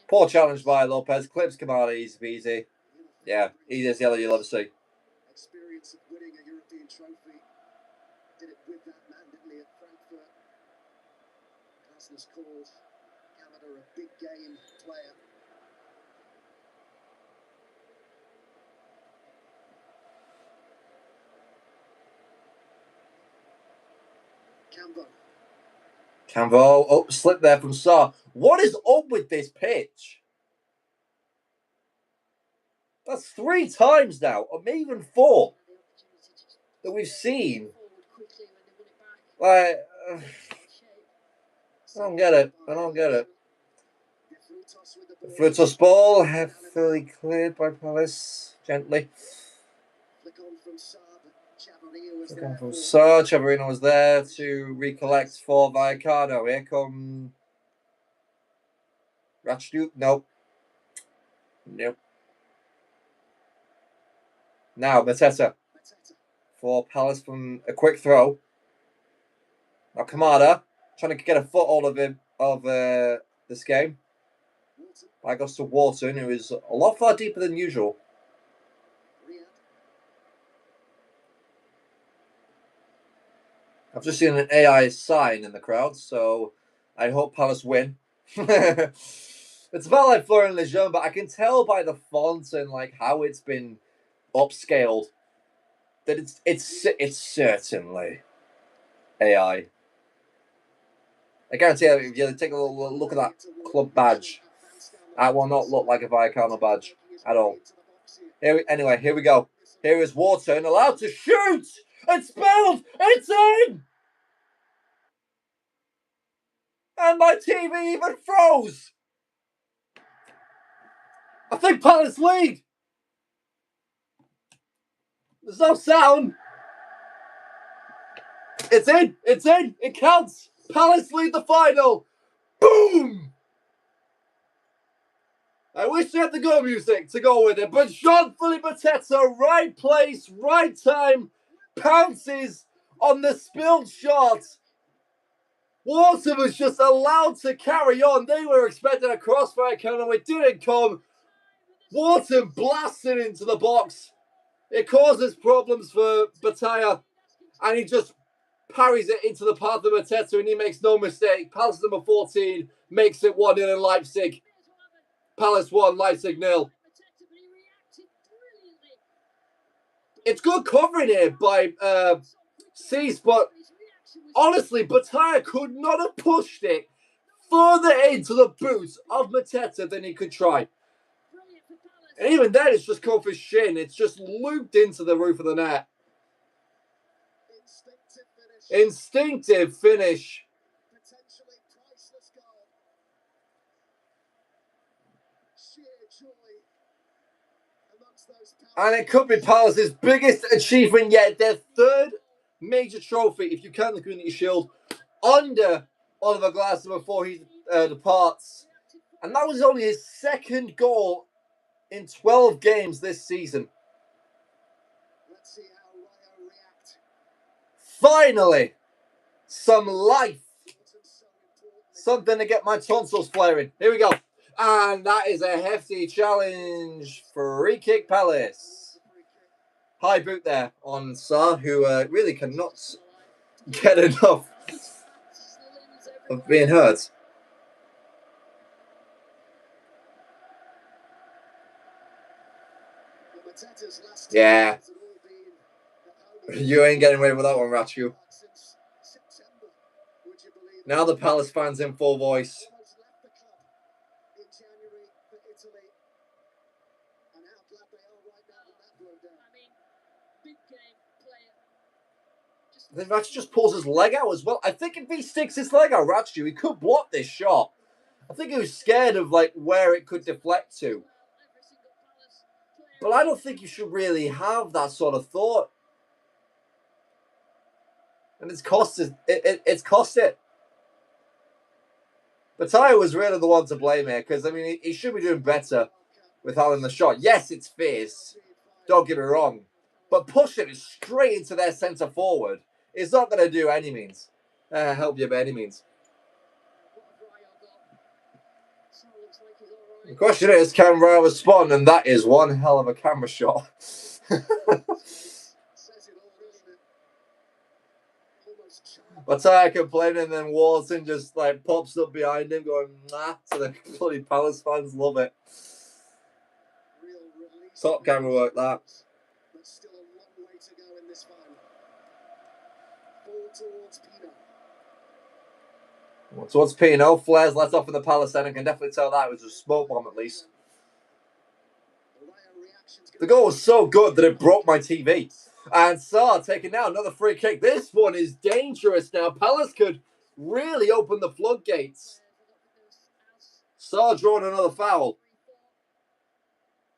poor challenge by Lopez. Clips Kamada easy peasy. Yeah, easiest yellow you'll ever see. Experience of winning a European trophy. Did it with that man, didn't he, at Frankfurt? Glasner's called Kamada a big game player. Cambo, oh, slip there from Sarr. What is up with this pitch? That's 3 times now, or maybe even 4, that we've seen. Like, I don't get it. I don't get it. Frutos ball, heavily cleared by Palace, gently. From Sarr, Chavarino was there to recollect for Vallecano. Here come Ratchdu. Nope. Nope. Now Mateta for Palace from a quick throw. Now Kamada trying to get a foothold of him of this game. I goes to Wharton, who is a lot far deeper than usual. I've just seen an AI sign in the crowd, so I hope Palace win. It's about like Florian Lejeune, but I can tell by the font and like how it's been upscaled that it's certainly AI. I guarantee you, if you take a look at that club badge, that will not look like a Vallecano badge at all. Anyway, here we go. Here is Wharton allowed to shoot. It's spilled. It's in. And my TV even froze. I think Palace lead. There's no sound. It's in. It's in. It counts. Palace lead the final. Boom. I wish they had the goal music to go with it, but Jean-Philippe Mateta, right place, right time, pounces on the spilled shot. Wharton was just allowed to carry on. They were expecting a crossfire count, it didn't come. Wharton blasted into the box. It causes problems for Bataya, and he just parries it into the path of Mateta, and he makes no mistake. Palace number 14 makes it 1-0 in Leipzig. Palace 1, Leipzig 0. It's good covering here by Cease, but honestly, Bataya could not have pushed it further into the boots of Mateta than he could try. And even then, it's just come for shin. It's just looped into the roof of the net. Instinctive finish. And it could be Palace's biggest achievement yet. Their 3rd major trophy, if you count the Community Shield, under Oliver Glasner before he departs. And that was only his 2nd goal in 12 games this season. Let's see how Rayo react. Finally, some life. Something to get my tonsils flaring. Here we go. And that is a hefty challenge. Free kick Palace. High boot there on Sarr, who really cannot get enough of being hurt. Mateta's last Yeah. had all been at home. You ain't getting away with that one, Ratchu. Since September, would you believe it? Now the Palace fans in full voice. Almost left the club in January for Italy. And how glad they are right now that that broke down. I mean, big game player. Then Ratchu just pulls his leg out as well. I think if he sticks his leg out, Ratchu, he could block this shot. I think he was scared of like where it could deflect to. Every single Palace player. But I don't think you should really have that sort of thought. And it's cost it. It's cost it. Battaglia was really the one to blame here because, I mean, he should be doing better with having the shot. Yes, it's fierce. Don't get me wrong. But pushing it straight into their centre forward is not going to do any means. Help you by any means. So it looks like he's all right. The question is, can Rao respond? And that is one hell of a camera shot. Says it all, doesn't it? Almost charmed. Battaglia complaining, and then Walton just like pops up behind him going, nah, to the bloody Palace fans. Love it. Real release. Top camera work, that. But still a long way to go in this final. Forward towards Pino. Towards Pino, flares let off in the Palace end. I can definitely tell that it was a smoke bomb at least. The Rayo reaction's The goal was so good that it broke my TV. And Sarr taking now another free kick. This one is dangerous now. Palace could really open the floodgates. Sarr drawing another foul.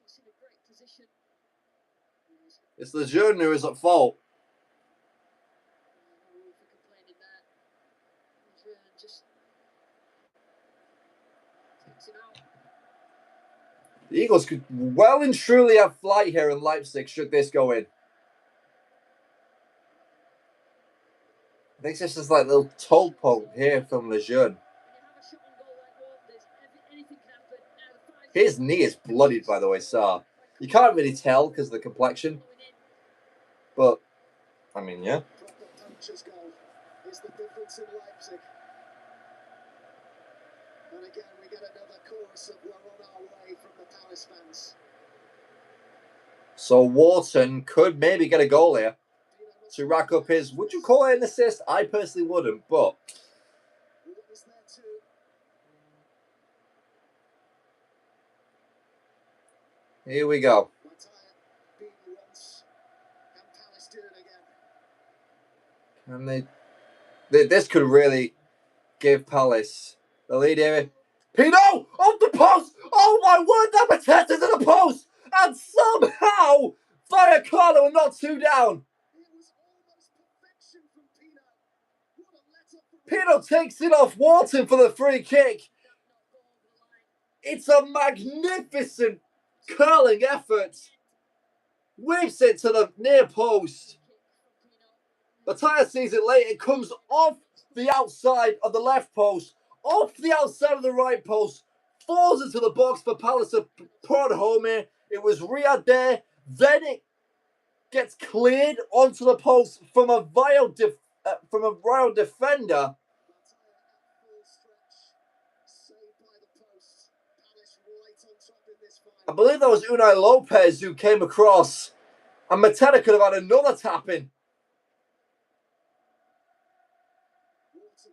He's in a great position. It's Lejeune who is at fault. No room for complaining there. He's just takes him out. The Eagles could well and truly have flight here in Leipzig should this go in. I think this is like a little toe poke here from Lejeune. When you have a shot on goal like that, anything can happen. Now the His knee is bloodied, by the way, Sarr. You can't really tell because of the complexion. going in. But, I mean, yeah. proper puncher's goal is the difference in Leipzig. And again, we get another chorus of "We're on our way" from the Palace fans. So Wharton could maybe get a goal here to rack up his, would you call it an assist? I personally wouldn't, but Was there too. here we go. Mattia beat once, and Palace did it again. And this could really give Palace the lead here. Pino! Off the post! Oh my word, that Mateta's in the post! And somehow, Vallecano are not two down. It was almost perfection from Pino. What a let-up for Pino takes it off Wharton for the free kick. It's a magnificent curling effort. Whips it to the near post. Battaglia sees it late. It comes off the outside of the left post, off the outside of the right post, falls into the box for Palace to put home here. It was Riyad there. Then it gets cleared onto the post from a Rayo defender. Mattia at full stretch, saved by the post. Palace right on top in this I final. believe that was Unai Lopez who came across, and Mateta could have had another tap in.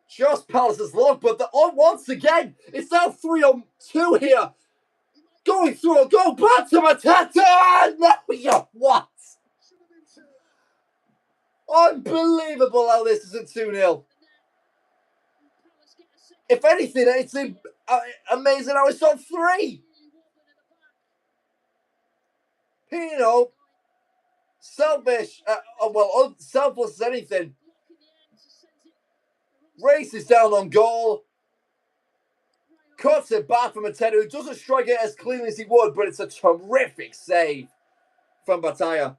Just Palace's luck, but once again, it's now 3-on-2 here. Going through a goal back to Mateta. No, yeah, what? Should have been two. Unbelievable how this isn't 2-0. Palace get a second. If anything, it's amazing how it's on 3. Pino, selfish, selfless as anything, Block in the end, just sends it. races down on goal, cuts it back from Mateta, who doesn't strike it as cleanly as he would, but it's a terrific save from Battaglia.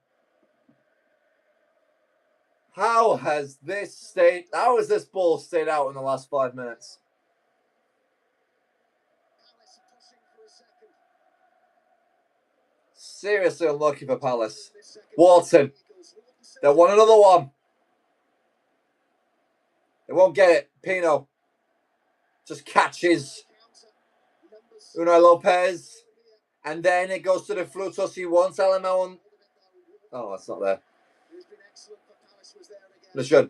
How has this ball stayed out in the last 5 minutes? Palace pushing for a second. Seriously unlucky for Palace. This second Walton. Eagles. Walton They want another one. They won't get it. Pino just catches counter. Numbers Unai Lopez. And then it goes to the Frutos he wants. LML on. Oh, that's not there. That's good.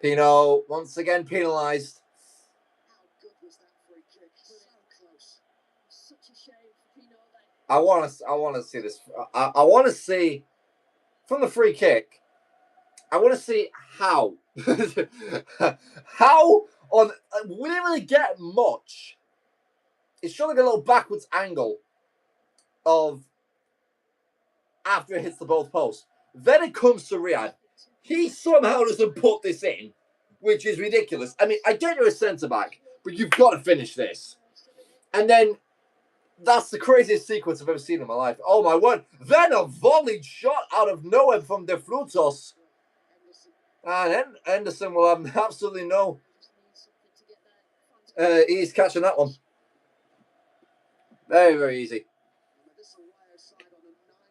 Pino once again penalised. I want to see this. I want to see from the free kick. I want to see how. How on. We didn't really get much. It's showing a little backwards angle of after it hits the both posts. Then it comes to Riyadh. He somehow doesn't put this in, which is ridiculous. I mean, I get you're a centre back, but you've got to finish this. And then that's the craziest sequence I've ever seen in my life. Oh my word! Then a volleyed shot out of nowhere from De Frutos. And Henderson will have absolutely no ease catching that one. Very, very easy.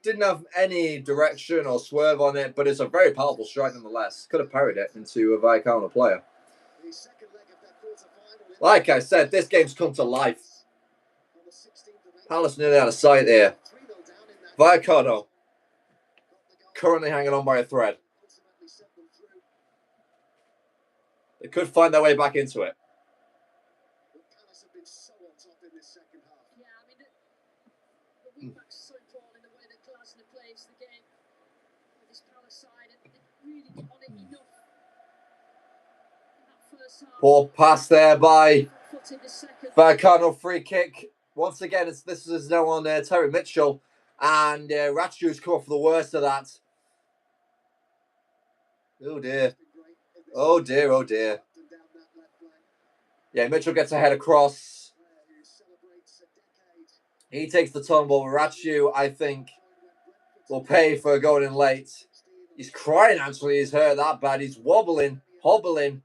Didn't have any direction or swerve on it, but it's a very powerful strike nonetheless. Could have parried it into a Vallecano player. Like I said, this game's come to life. Palace nearly out of sight there. Vallecano currently hanging on by a thread. They could find their way back into it. Poor pass there by Vallecano, free kick. Once again, this is now on Terry Mitchell. And Ratchu's come off the worst of that. Oh dear. Oh dear, oh dear. Yeah, Mitchell gets a head across. He takes the tumble. Ratchu, I think, will pay for going in late. He's crying, actually. He's hurt that bad. He's wobbling, hobbling,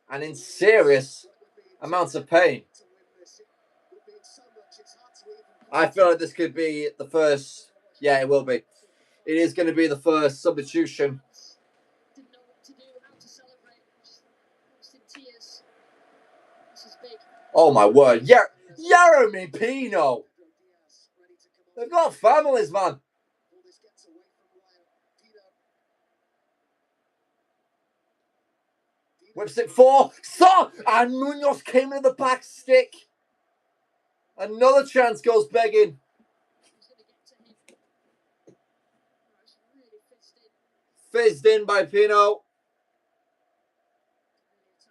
and in serious amounts of pain. I feel like this could be the first. Yeah, it will be. It is going to be the first substitution. Oh my word. Yeah, Jeremy Pino. They've got families, man. Whips it for and Munoz came in the back stick. Another chance goes begging. Fizzed in by Pino.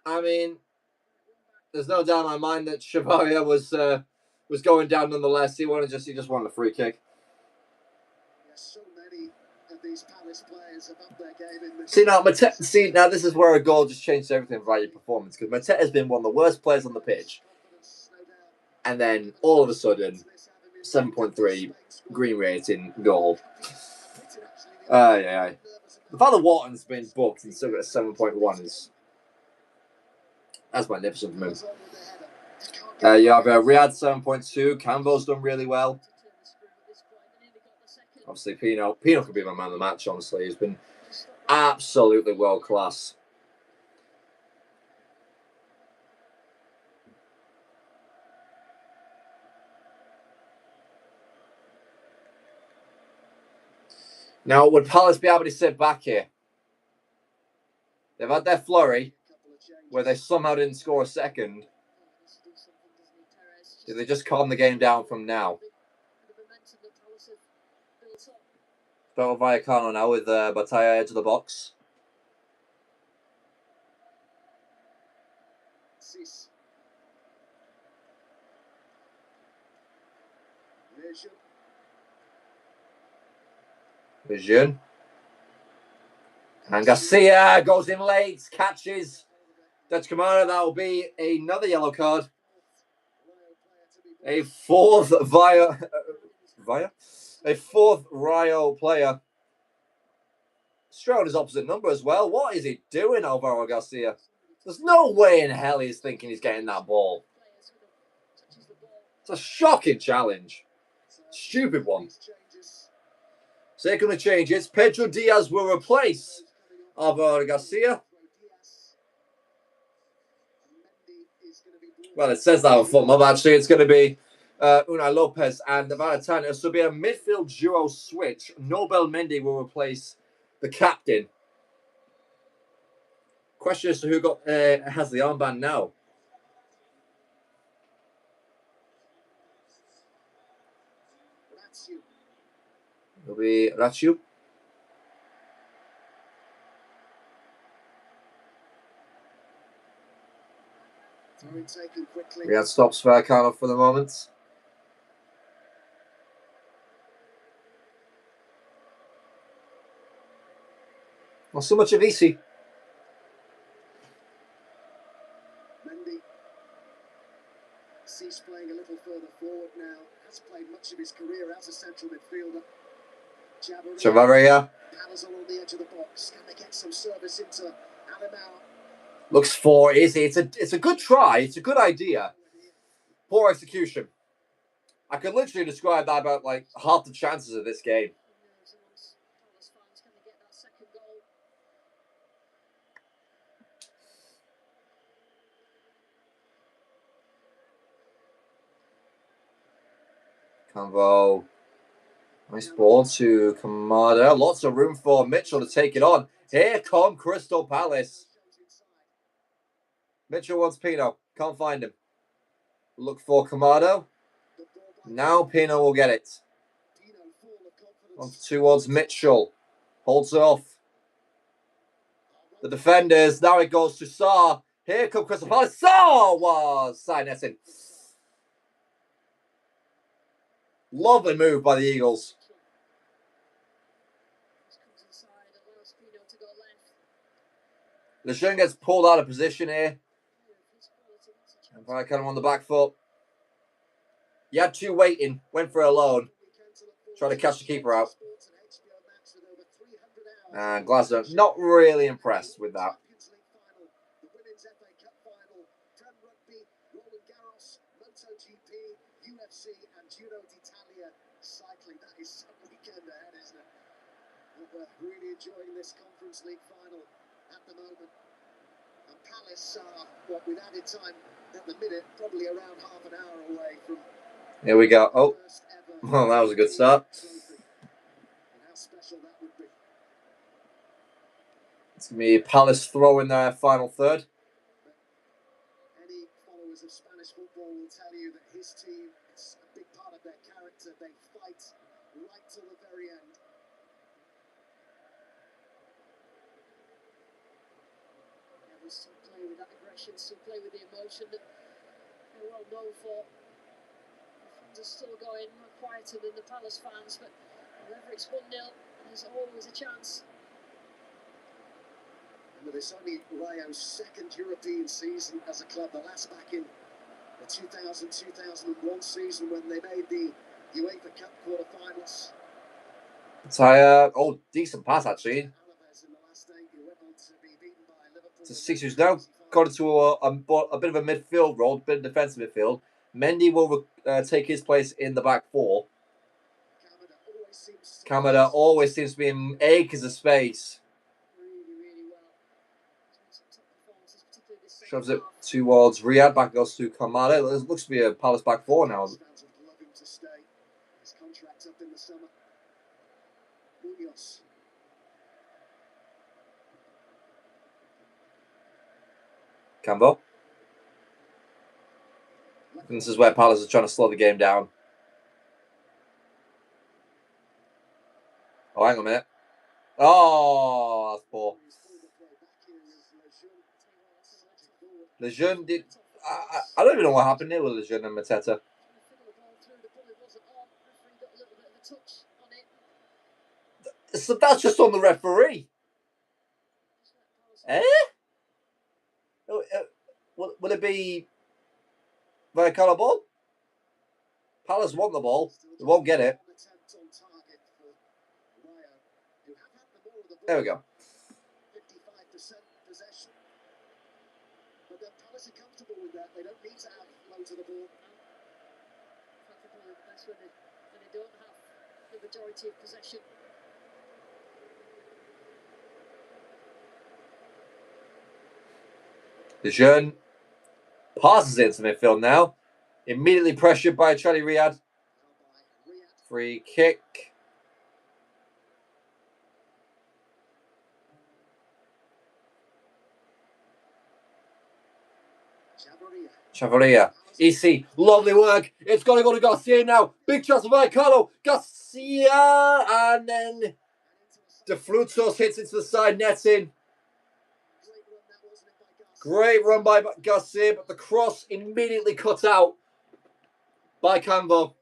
I mean, there's no doubt in my mind that Chevalier was going down nonetheless. He just wanted a free kick. So many of these Palace players have upped their game in this. Now this is where a goal just changed everything about your performance, because Mateta has been one of the worst players on the pitch, and then all of a sudden, 7.3 green rating goal. Yeah. The fact that Wharton's been booked and still got a 7.1 is that's magnificent from him. You have Riyadh 7.2. Campbell's done really well. Obviously, Pino could be my man of the match, honestly. He's been absolutely world class. Now, would Palace be able to sit back here? They've had their flurry, where they somehow didn't score a second. Did they just calm the game down from now? Start with Vallecano now with Bataya edge of the box. Vision. And Garcia goes in late, catches. That's Kamara. That will be another yellow card. A fourth Rayo player. Strode his opposite number as well. What is he doing, Alvaro Garcia? There's no way in hell he's thinking he's getting that ball. It's a shocking challenge. Stupid one. Second of changes. Pedro Diaz will replace Alvaro Garcia. Well, it says that on FootMob. Actually, it's going to be Unai Lopez and Valetano. This will be a midfield duo switch. Nobel Mendy will replace the captain. Question as to who has the armband now. It'll be Rachu. Riyad stops Valecano for the moment. Not so much of Isi. Mendy ceased playing a little further forward now. Has played much of his career as a central midfielder. Chavarria. Palazzo on the edge of the box. Can they get some service into Alimau? Looks for Isi. It's a good try. It's a good idea. Poor execution. I could literally describe that about like half the chances of this game. Convo. Nice ball to Kamada. Lots of room for Mitchell to take it on. Here come Crystal Palace. Mitchell wants Pino. Can't find him. Look for Kamada. Now Pino will get it. On towards Mitchell. Holds it off. The defenders. Now it goes to Sarr. Here comes Crystal Palace. Sarr was side netting. Lovely move by the Eagles. Lejeune gets pulled out of position here. And Valecano on the back foot. He had two waiting. Went for a loan. Tried to catch the keeper out. And Glasgow not really impressed with that. UFC and Giro d'Italia cycling. That is some weekend ahead, isn't it? We're really enjoying this Conference League final at the moment. And Palace are, with added time at the minute, probably around half an hour away from. Here we go. Oh, well, that was a good start. And how special that would be. It's going to be Palace throw in their final third. Any followers of Spanish football will tell you that his team is a big part of their character. They fight right till the very end. Yeah, they still play with that aggression, still play with the emotion that they're well known for. The fans are still going quieter than the Palace fans, but whenever it's 1-0, there's always a chance. Remember, this only Rayo's second European season as a club, the last back in the 2000-2001 season when they made the UEFA Cup quarter-finals. Oh, decent pass actually. To Six, who's now got into a bit of a midfield role, a bit of defensive midfield. Mendy will take his place in the back four. Kamada always seems to be in acres of space. Shoves it towards Riyad. Back goes to Kamada. It looks to be a Palace back four now. Cambo. And this is where Palace is trying to slow the game down. Oh, hang on a minute. Oh, that's poor. Lejeune did. I don't even know what happened here with Lejeune and Mateta. So that's just on the referee. Eh? Will it be Valecano ball? Palace want the ball. They won't get it. There we go. 55% possession. But then Palace are comfortable with that. They don't need to have loads of the ball. Practically the best when they don't have the majority of possession. Lejeune Passes it into midfield now. Immediately pressured by Charlie Riyad. Free kick. Chavarria. EC. Lovely work. It's got to go to Garcia now. Big chance for Vallecano. Garcia. And then De Frutos hits into the side netting. Great run by Garcia, but the cross immediately cut out by Canvo.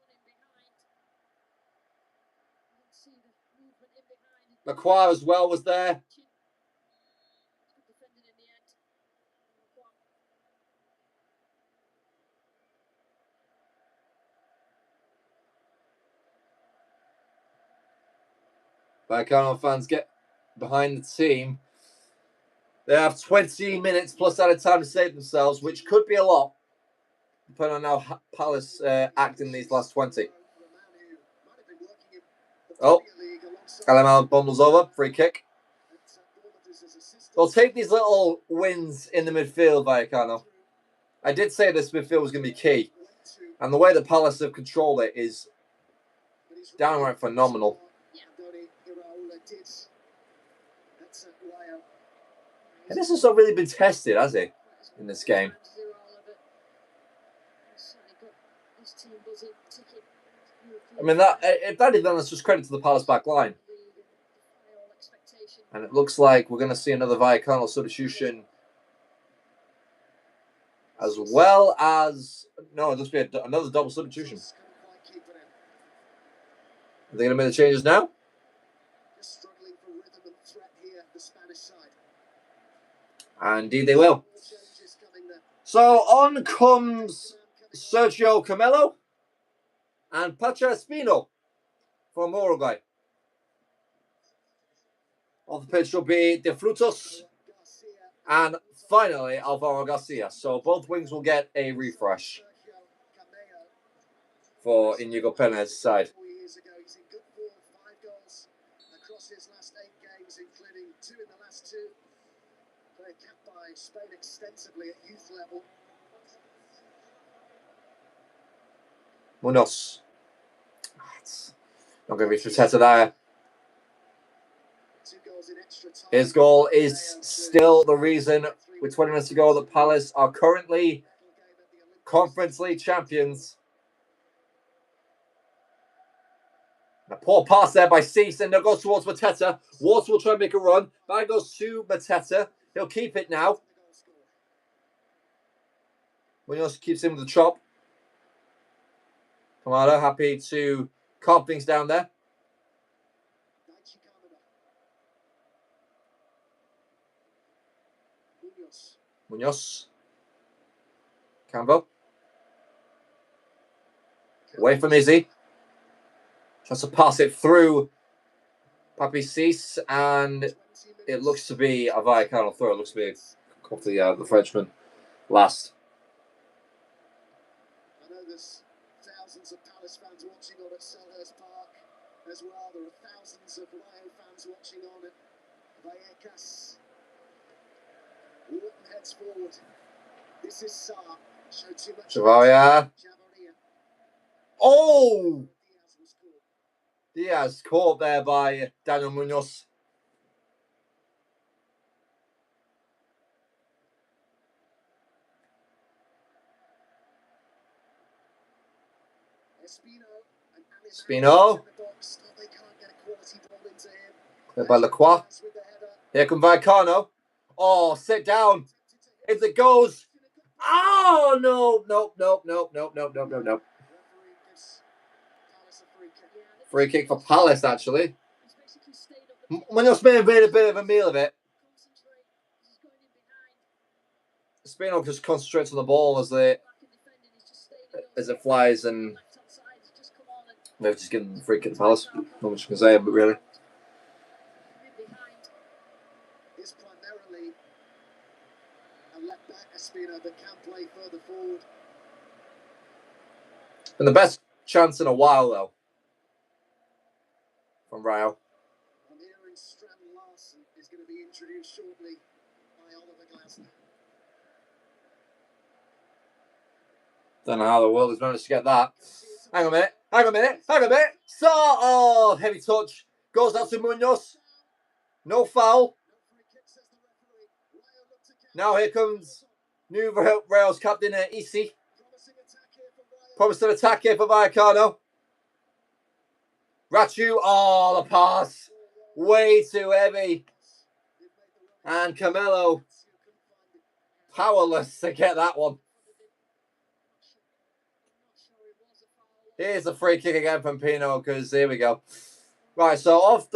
Lacroix as well was there. Vallecano fans get behind the team. They have 20 minutes plus added time to save themselves, which could be a lot, depending on how Palace act in these last 20. Oh, LML bundles over. Free kick. They'll take these little wins in the midfield, Vallecano. I did say this midfield was going to be key. And the way that Palace have controlled it is downright phenomenal. And this has not really been tested, has it, in this game? I mean, if that is done, that's just credit to the Palace back line. And it looks like we're going to see another Vallecano substitution, as well as... No, it'll just be another double substitution. Are they going to make the changes now? And indeed they will. So on comes Sergio Camelo and Pacha Espino from Uruguay. Off the pitch will be De Frutos and finally Alvaro Garcia. So both wings will get a refresh for Inigo Peña's side. Across his last 8 games, including 2 in the last 2. Capped by Spain extensively at youth level. Munoz. Not going to reach Mateta there. His goal is still the reason, with 20 minutes to go, that Palace are currently Conference League champions. A poor pass there by Cease, and it goes towards Mateta. Water will try and make a run. Back goes to Mateta. He'll keep it now. Munoz keeps him with the chop. Kamada happy to calm things down there. Munoz. Campbell. Away from Izzy. Tries to pass it through Papi Cease, and it looks to be a Vallecano throw. It looks to be the Frenchman last. I know there's thousands of Palace fans watching on at Selhurst Park as well. There are thousands of Rayo fans watching on at Vallecas. Wharton heads forward. This is Sarr. Showed too much. Chavarria. Oh! Diaz caught there by Daniel Munoz. Espino. Cleared by Lacroix. Here comes Vallecano. Oh, sit down. If it goes. Oh, no. Free kick for Palace, actually. Munoz may have made a bit of a meal of it. Espino just concentrates on the ball as it flies, and they've just given the free kick to Palace. Not much you can say, but really. Is primarily a left back Espino that can play further forward. And the best chance in a while, though, from Rayo. I'm hearing Strand Larsen is going to be introduced shortly by Oliver Glasner. Don't know how the world has managed to get that. Hang on a minute. So, heavy touch. Goes out to Munoz. No foul. Now here comes new Rails captain Isi. Promised an attack here for Vallecano. Rachu, the pass. Way too heavy. And Camelo, powerless to get that one. Here's a free kick again from Pino, because here we go. Right, so off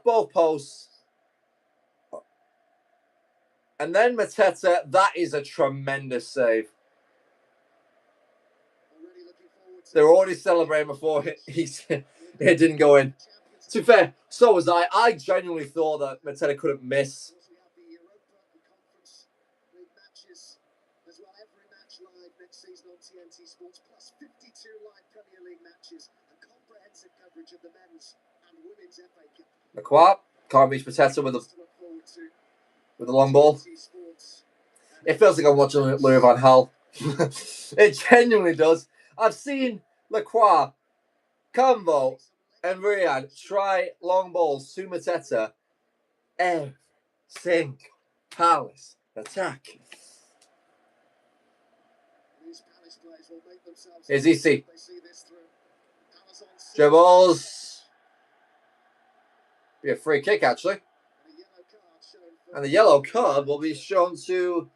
both posts. And then Mateta, that is a tremendous save. They were already celebrating before it didn't go in. To be fair, so was I. I genuinely thought that Mateta couldn't miss. McQuarrie can't reach Mateta with the long ball. It feels like I'm watching Louis van Gaal. It genuinely does. I've seen Lacroix, Convo, and Riyad try long balls to Mateta every single Palace attack. Here's EC. Dribbles. Be a free kick, actually. And the yellow card will be shown to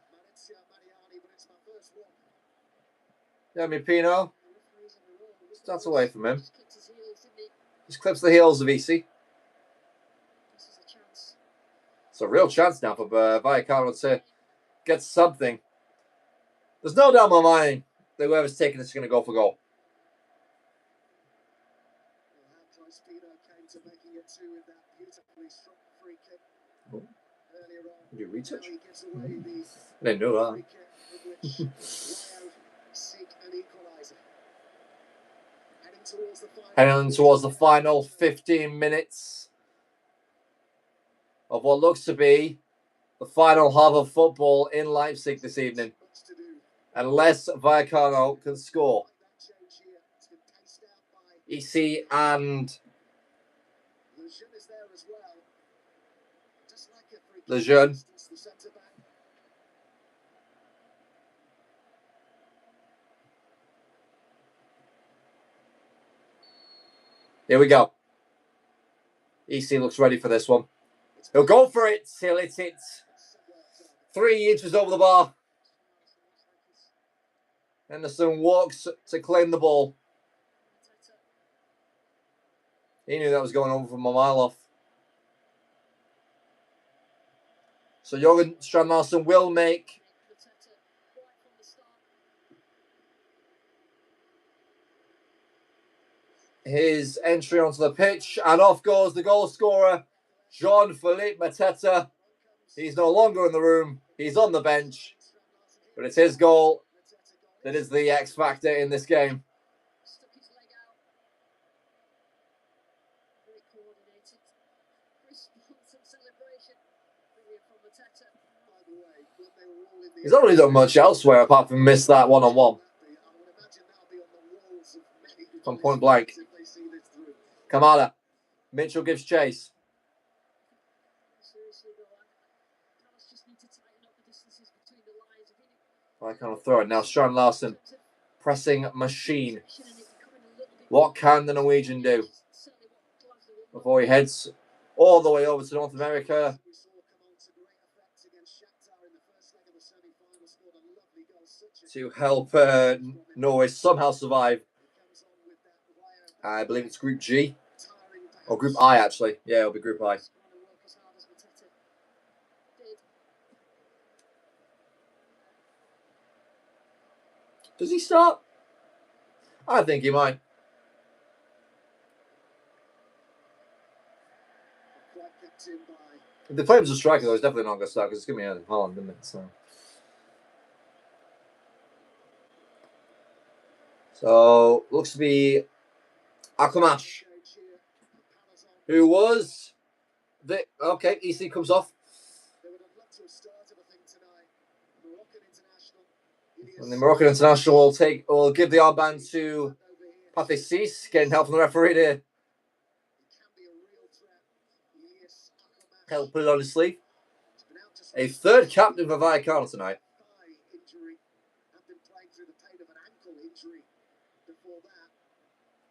Yemi Pino. Starts away from him. Just clips the heels of EC. It's a real chance now for Vallecano to get something. There's no doubt in my mind that whoever's taking this is going to go for goal. Did you retouch? I didn't know that. Heading towards the final 15 minutes of what looks to be the final half of football in Leipzig this evening. Unless Vallecano can score. EC and Lejeune. Here we go. EC looks ready for this one. He'll go for it. He'll hit it 3 inches over the bar. Henderson walks to claim the ball. He knew that was going on from a mile off. So Jorgen Strand-Larsen will make his entry onto the pitch, and off goes the goal scorer, Jean-Philippe Mateta. He's no longer in the room. He's on the bench, but it's his goal that is the X factor in this game. He's not really done much elsewhere apart from miss that one-on-one from point blank. Kamada. Mitchell gives chase. I can't throw it. Now Strand-Larsen. Pressing machine. What can the Norwegian do? Before he heads all the way over to North America. To help Norway somehow survive. I believe it's Group G. Or Group I, actually. Yeah, it'll be Group I. Does he start? I think he might. If they play him as a striker, though, he's definitely not going to start because it's going to be Erling Haaland, isn't it? So looks to be Akamash, who was the EC comes off. And the Moroccan international will give the armband to Pathé Cis, getting help from the referee to help put it on his sleeve. A third captain for Vallecano tonight.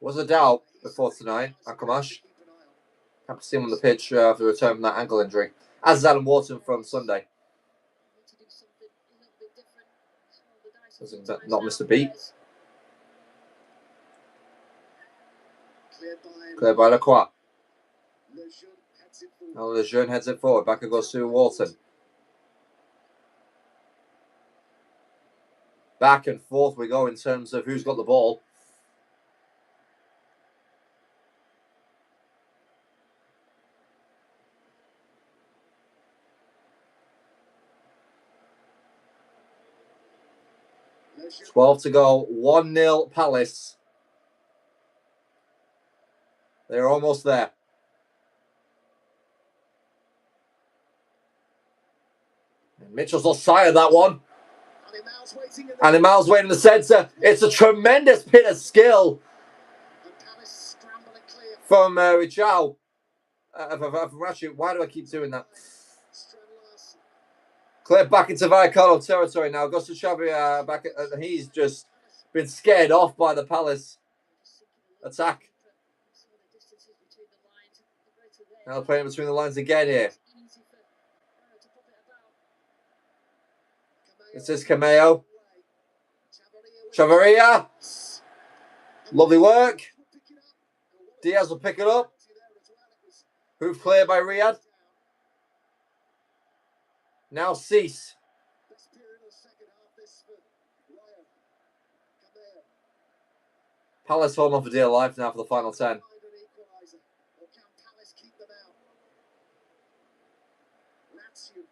Was a doubt before tonight, Akamash. Happy to see him on the pitch after the return from that ankle injury. As is Adam Wharton from Sunday. Doesn't not miss a beat. Cleared by Lacroix. Now Lejeune heads it forward. Back it goes to Wharton. Back and forth we go in terms of who's got the ball. $12 to go. 1-0 Palace. They're almost there. And Mitchell's offside that one. And Miles waiting in the centre. It's a tremendous bit of skill from Richao. Why do I keep doing that? Cleared back into Vallecano territory now. Goes to Xavi back. He's just been scared off by the Palace attack. Now playing between the lines again here. This is Cameo. Chavarria. Lovely work. Diaz will pick it up. Hoof clear by Riyad. Now Cease. Palace hold on for dear life now for the final 10.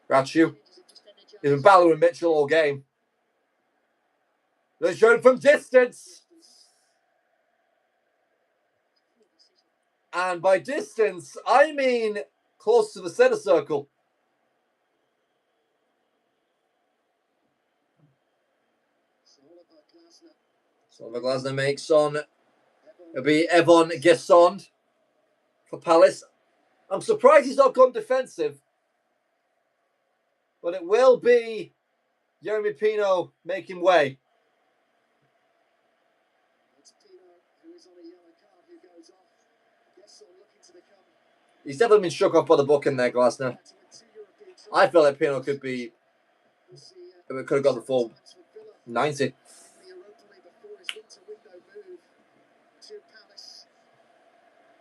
Ratchu. He's been battling with Mitchell all game. Lejeune from distance. And by distance, I mean close to the centre circle. Oliver Glasner makes on. It'll be Evon Guessond for Palace. I'm surprised he's not gone defensive. But it will be Jeremy Pino making way. He's definitely been shook off by the book in there, Glasner. I feel like Pino could have got the full 90.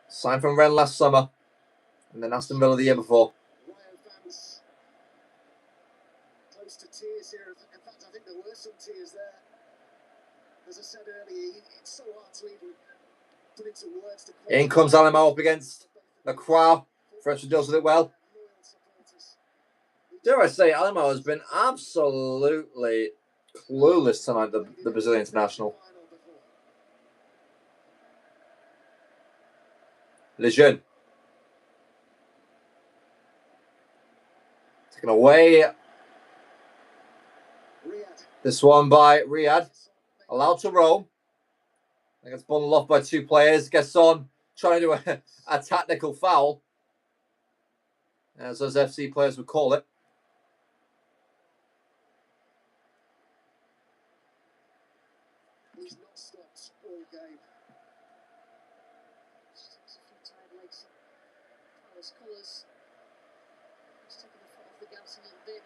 Signed from Rennes last summer. And then Aston Villa the year before. Close to tears here. In fact, I think there were some tears there. As I said earlier, it's so hard to even put into words. In comes Alamo up against the crowd. Fletcher does with it well. Dare I say, Alamo has been absolutely clueless tonight, the Brazilian international. Lejeune. Taken away. This one by Riyad. Allowed to roam. I think it's bundled off by two players. Guesson trying to do a tactical foul, as those FC players would call it. He's not stopped all game. Colours. Just taking the foot off the gas a little bit.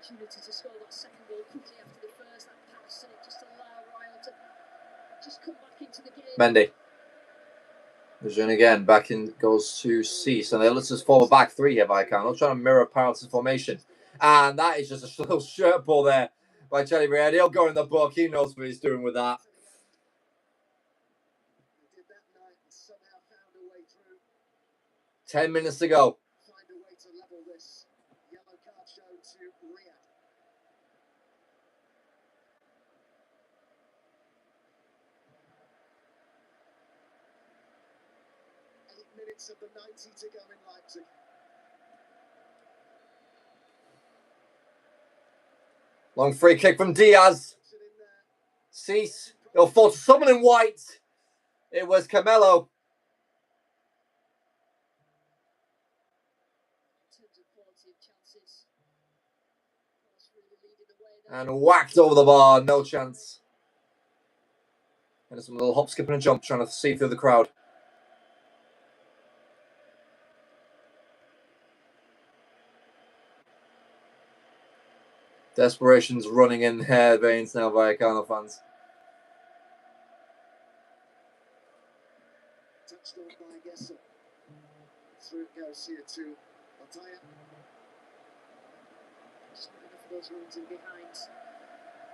Opportunity to score that second goal quickly after the first. That pass just allow Ryle to just come back into the game. Mendy. Lejeune again. Back in goes to Cease. And let's just forward back three here by Vallecano. Trying to mirror Palace's formation. And that is just a little shirt ball there by Charlie Riyad. He'll go in the book. He knows what he's doing with that. 10 minutes to go. Find a way to level this. Yellow card shown to Riyad. 8 minutes of the 90 to go in Leipzig. Long free kick from Diaz. Cease. He'll fall to someone in white. It was Camelo. And whacked over the bar. No chance. And some little hop, skip, and a jump trying to see through the crowd. Desperation's running in their veins now, Vallecano fans. Touched on by Gesson. Through it goes here to Altaya. Just not enough of those runs in behind.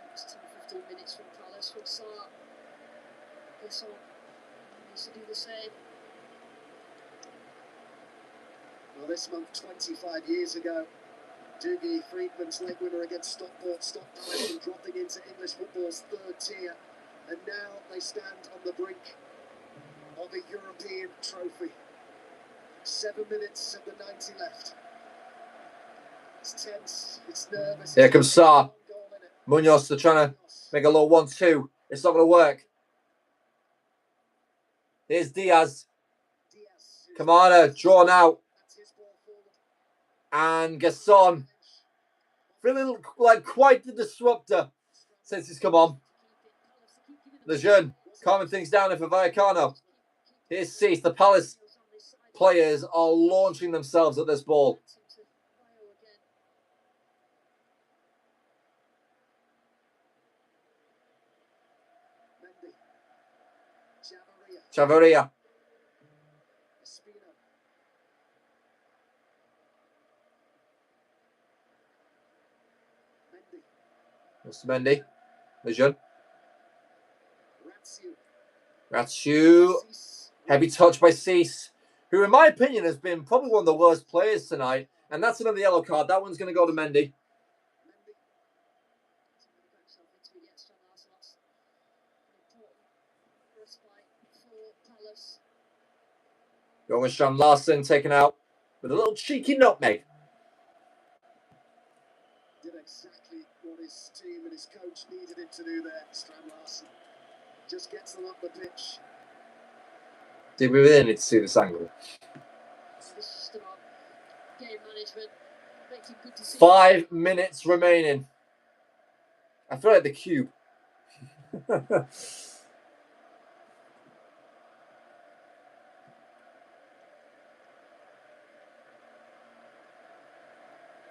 Next 10-15 minutes from Palace. From Sarr. Gesson needs to do the same. Well, this month, 25 years ago, Dougie Friedman's leg winner against Stockport stopped Palace from dropping into English football's third tier. And now they stand on the brink of a European trophy. 7 minutes of the 90 left. It's tense, it's nervous. Here comes Sarr. Munoz, they're trying to make a little 1-2. It's not going to work. Here's Diaz. Kamada drawn out. And Gasson. Feeling like quite the disruptor since he's come on. Lejeune calming things down for Vallecano. Here's Cease. The Palace players are launching themselves at this ball. Chavarria. Mr. Mendy. Lejeune. Ratsu. Heavy touch by Cease, who in my opinion has been probably one of the worst players tonight. And that's another yellow card. That one's going to go to Mendy. Jorgensen Larsen taken out with a little cheeky nutmeg. Did exactly what his team and his coach needed him to do there, Strand Larsen. Just gets them up the pitch. Did we really need to see this angle? This is about game management, making good decisions. 5 minutes remaining. I feel like the cube.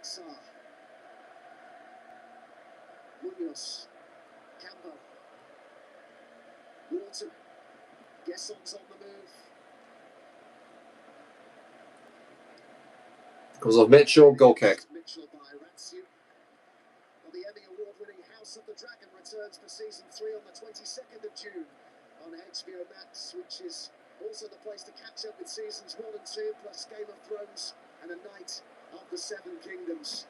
Sarr. Munoz. Campbell. Wharton. Gesson's on the move. Because of Mitchell, goal kick. Mitchell by Ratsu. Well, the Emmy Award-winning House of the Dragon returns for season 3 on the 22nd of June on HBO Max, which is also the place to catch up with seasons 1 and 2, plus Game of Thrones and A Night of the Seven Kingdoms.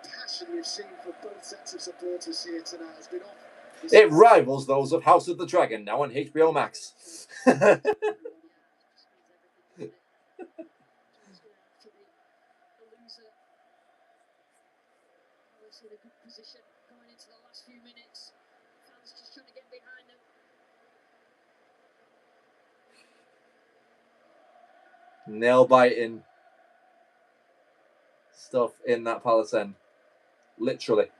The passion you've seen for both sets of supporters here tonight has been off. It rivals those of House of the Dragon, now on HBO Max. In a good position going into the last few minutes. Fans just trying to get behind them. Nail-biting stuff in that Palace end. Literally.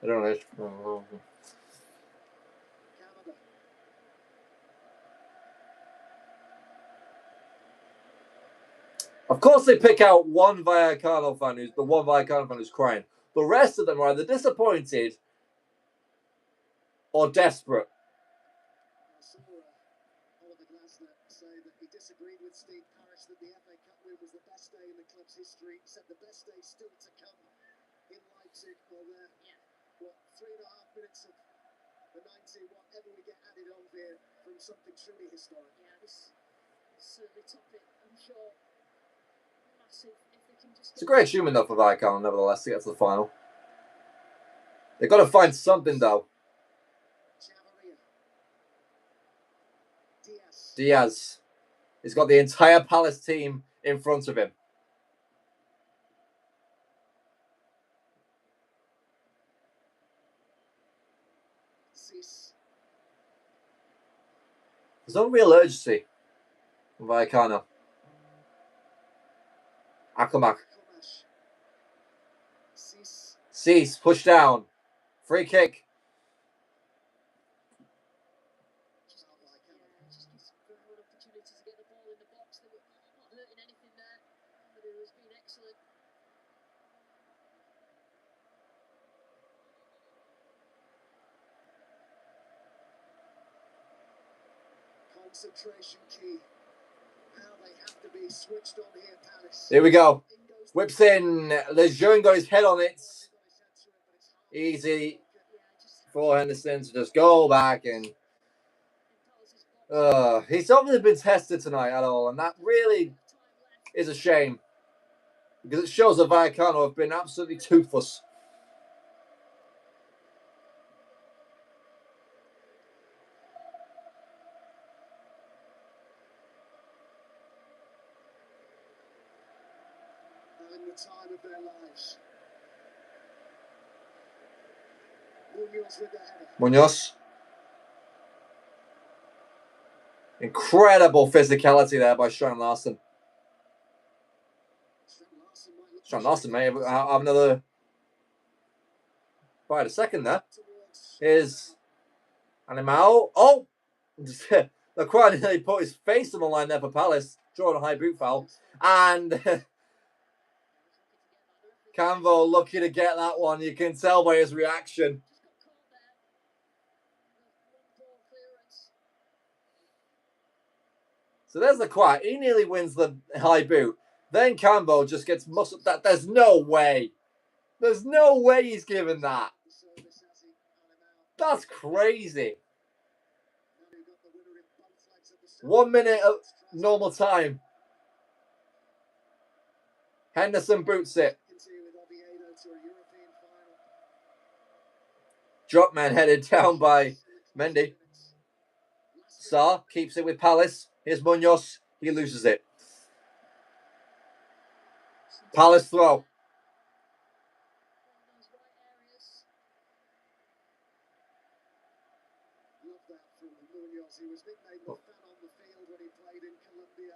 I don't know. Of course they pick out one Vallecano fan who's crying. The rest of them are either disappointed or desperate. I saw Oliver Glasner say that he disagreed with Steve Parish that the FA Cup win was the best day in the club's history. He said the best day still to come in Leipzig. Well, there, 3.5 minutes of the 90, whatever we get added on here from something truly historic. Yeah, this certainly top it, I'm sure. Massive. It's a great achievement though for Vallecano, nevertheless, to get to the final. They've got to find something though. Diaz. He's got the entire Palace team in front of him. There's no real urgency from Vallecano. Akamac. Cease, push down. Free kick. Just gives very good opportunity to get the ball in the box. They were not hurting anything there, but it has been excellent. Concentration key. Now they have to be switched on here, Palace. Here we go. Whips in. Lejeune got his head on it. Easy for Henderson to just go back and he's obviously been tested tonight at all, and that really is a shame because it shows that Vallecano have been absolutely toothless. In the time of their lives. Munoz with the header. Munoz. Incredible physicality there by Sean Larson. Sean Larson may have another. Right, a second there. Here's Animal. Oh! The crowd nearly put his face on the line there for Palace, drawing a high boot foul. And Canvo lucky to get that one. You can tell by his reaction. So there's the quiet. He nearly wins the high boot. Then Canvo just gets muscled. There's no way. There's no way he's given that. That's crazy. 1 minute of normal time. Henderson boots it. Drop man headed down by Mendy. Sarr keeps it with Palace. Here's Munoz. He loses it. Palace throw. He was nicknamed the fan on the field when he played in Colombia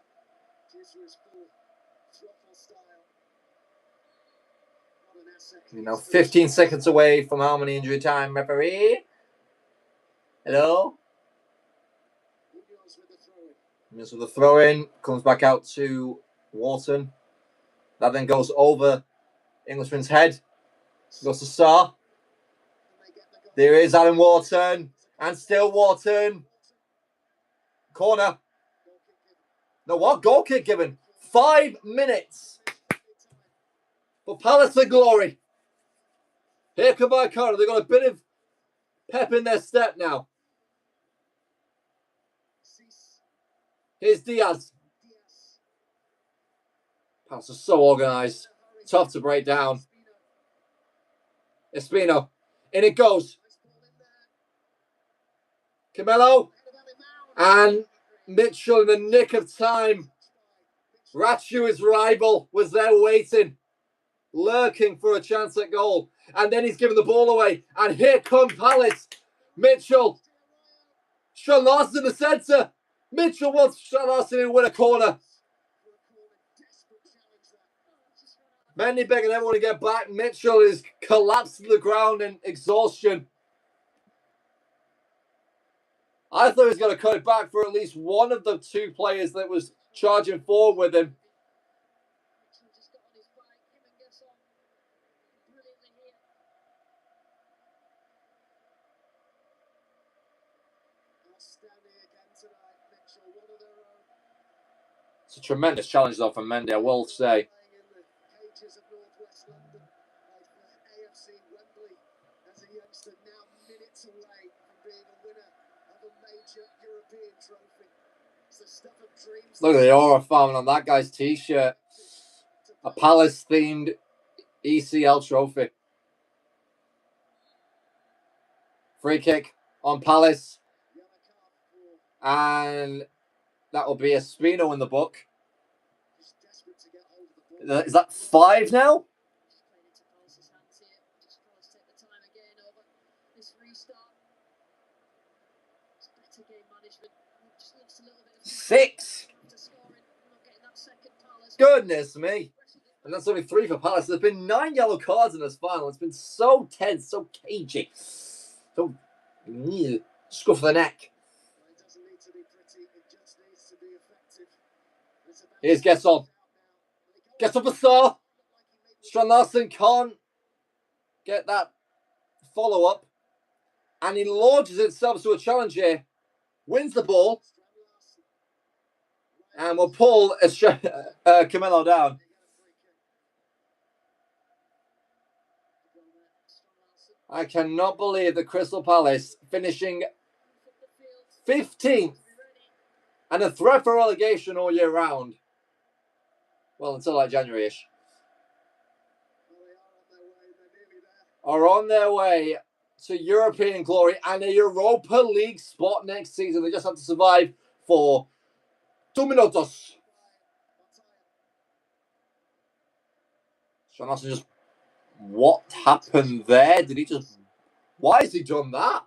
due to his full throttle style. What an asset. You know, 15 seconds away from how many injury time, referee? Hello? Munoz with the throw in. Comes back out to Wharton. That then goes over Englishman's head. Goes to Sarr. There is Alan Wharton. And still Wharton. Corner. No, what? Goal kick given. 5 minutes. For Palace for glory. Here come Vallecano. They've got a bit of pep in their step now. Here's Diaz. Palace are so organised. Tough to break down. Espino. In it goes. Camelo. And Mitchell in the nick of time. Ratchu, his rival, was there waiting. Lurking for a chance at goal. And then he's given the ball away. And here come Palace. Mitchell. Sean Larson in the centre. Mitchell wants Sean Larson to win a corner. Mendy begging everyone to get back. Mitchell is collapsed to the ground in exhaustion. I thought he was going to cut it back for at least one of the two players that was charging forward with him. It's a tremendous challenge, though, from Mendy, I will say. Look at the aura farming on that guy's t-shirt. A Palace-themed ECL trophy. Free kick on Palace. And that will be a Espino in the book. Is that 5 now? 6. After scoring, not getting that second, Palace. Goodness me. And that's only 3 for Palace. There's been 9 yellow cards in this final. It's been so tense, so cagey. So, scruff the neck. It doesn't need to be pretty, it just needs to be effective. Here's Gesson. Gesson for Star. Strand Larsen can't get that follow-up. And he launches himself to a challenge here. Wins the ball. And will pull Camelo down. I cannot believe that Crystal Palace finishing 15th and a threat for relegation all year round. Well, until like January-ish. Are on their way to European glory and a Europa League spot next season. They just have to survive for 2 minutos. Sean Austin just... What happened there? Did he just... Why has he done that?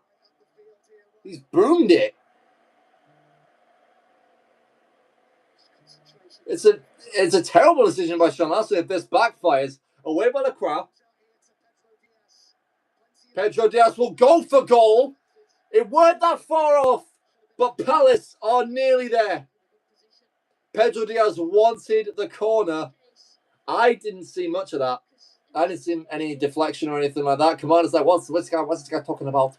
He's boomed it. It's a terrible decision by Sean Larsen if this backfires. Away by the crowd. Pedro Diaz will go for goal. It weren't that far off, but Palace are nearly there. Pedro Diaz wanted the corner. I didn't see much of that. I didn't see any deflection or anything like that. Commander's like, what's this guy talking about?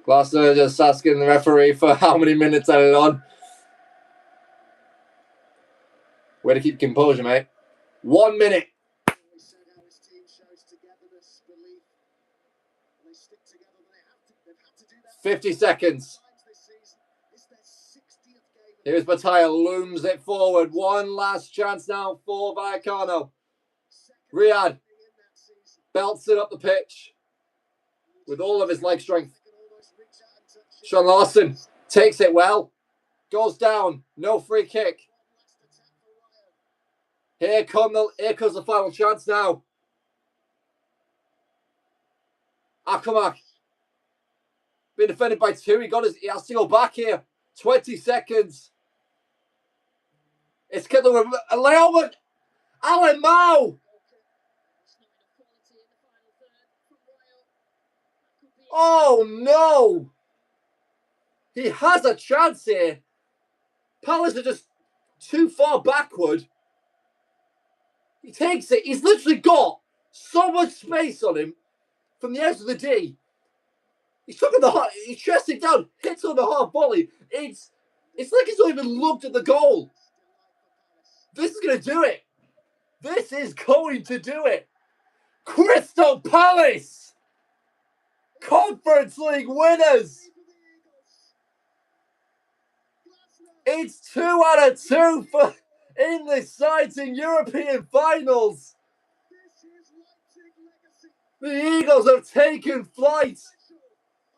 Glasner just asking the referee for how many minutes added on. Way to keep composure, mate. 1 minute. 50 seconds. Here's Bataya, looms it forward. One last chance now for Vallecano. Riyad belts it up the pitch with all of his leg strength. Sean Larsen takes it well. Goes down. No free kick. Here comes the final chance now. Akamak. Being defended by 2. He has to go back here. 20 seconds. It's Kittle. Alan Mao. Oh no. He has a chance here. Palace are just too far backward. He takes it. He's literally got so much space on him from the edge of the D. He's took the heart. He chests it down, hits on the half volley. It's like he's not even looked at the goal. This is going to do it. This is going to do it. Crystal Palace, Conference League winners. It's 2 out of 2 for English sides in European finals. The Eagles have taken flight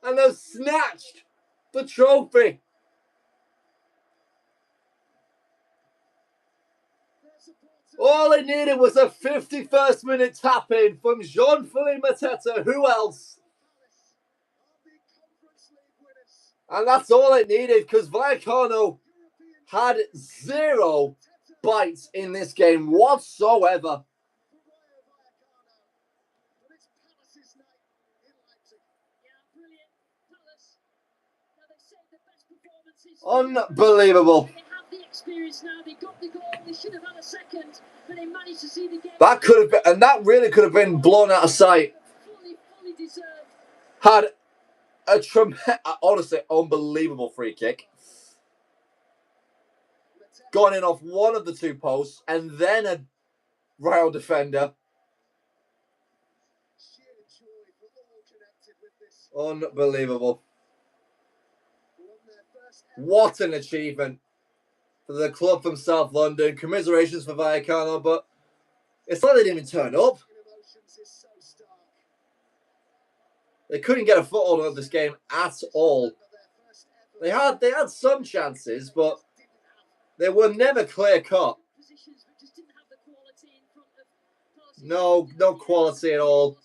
and have snatched the trophy. All it needed was a 51st minute tap in from Jean-Philippe Mateta. Who else? And that's all it needed because Vallecano had 0 bites in this game whatsoever. Unbelievable. That could have been, and that really could have been blown out of sight. Had a honestly unbelievable free kick. Gone in off one of the 2 posts, and then a Royal defender. Unbelievable. What an achievement for the club from South London. Commiserations for Vallecano, but it's like they didn't even turn up. They couldn't get a foothold of this game at all. They had some chances, but they were never clear cut. No quality at all.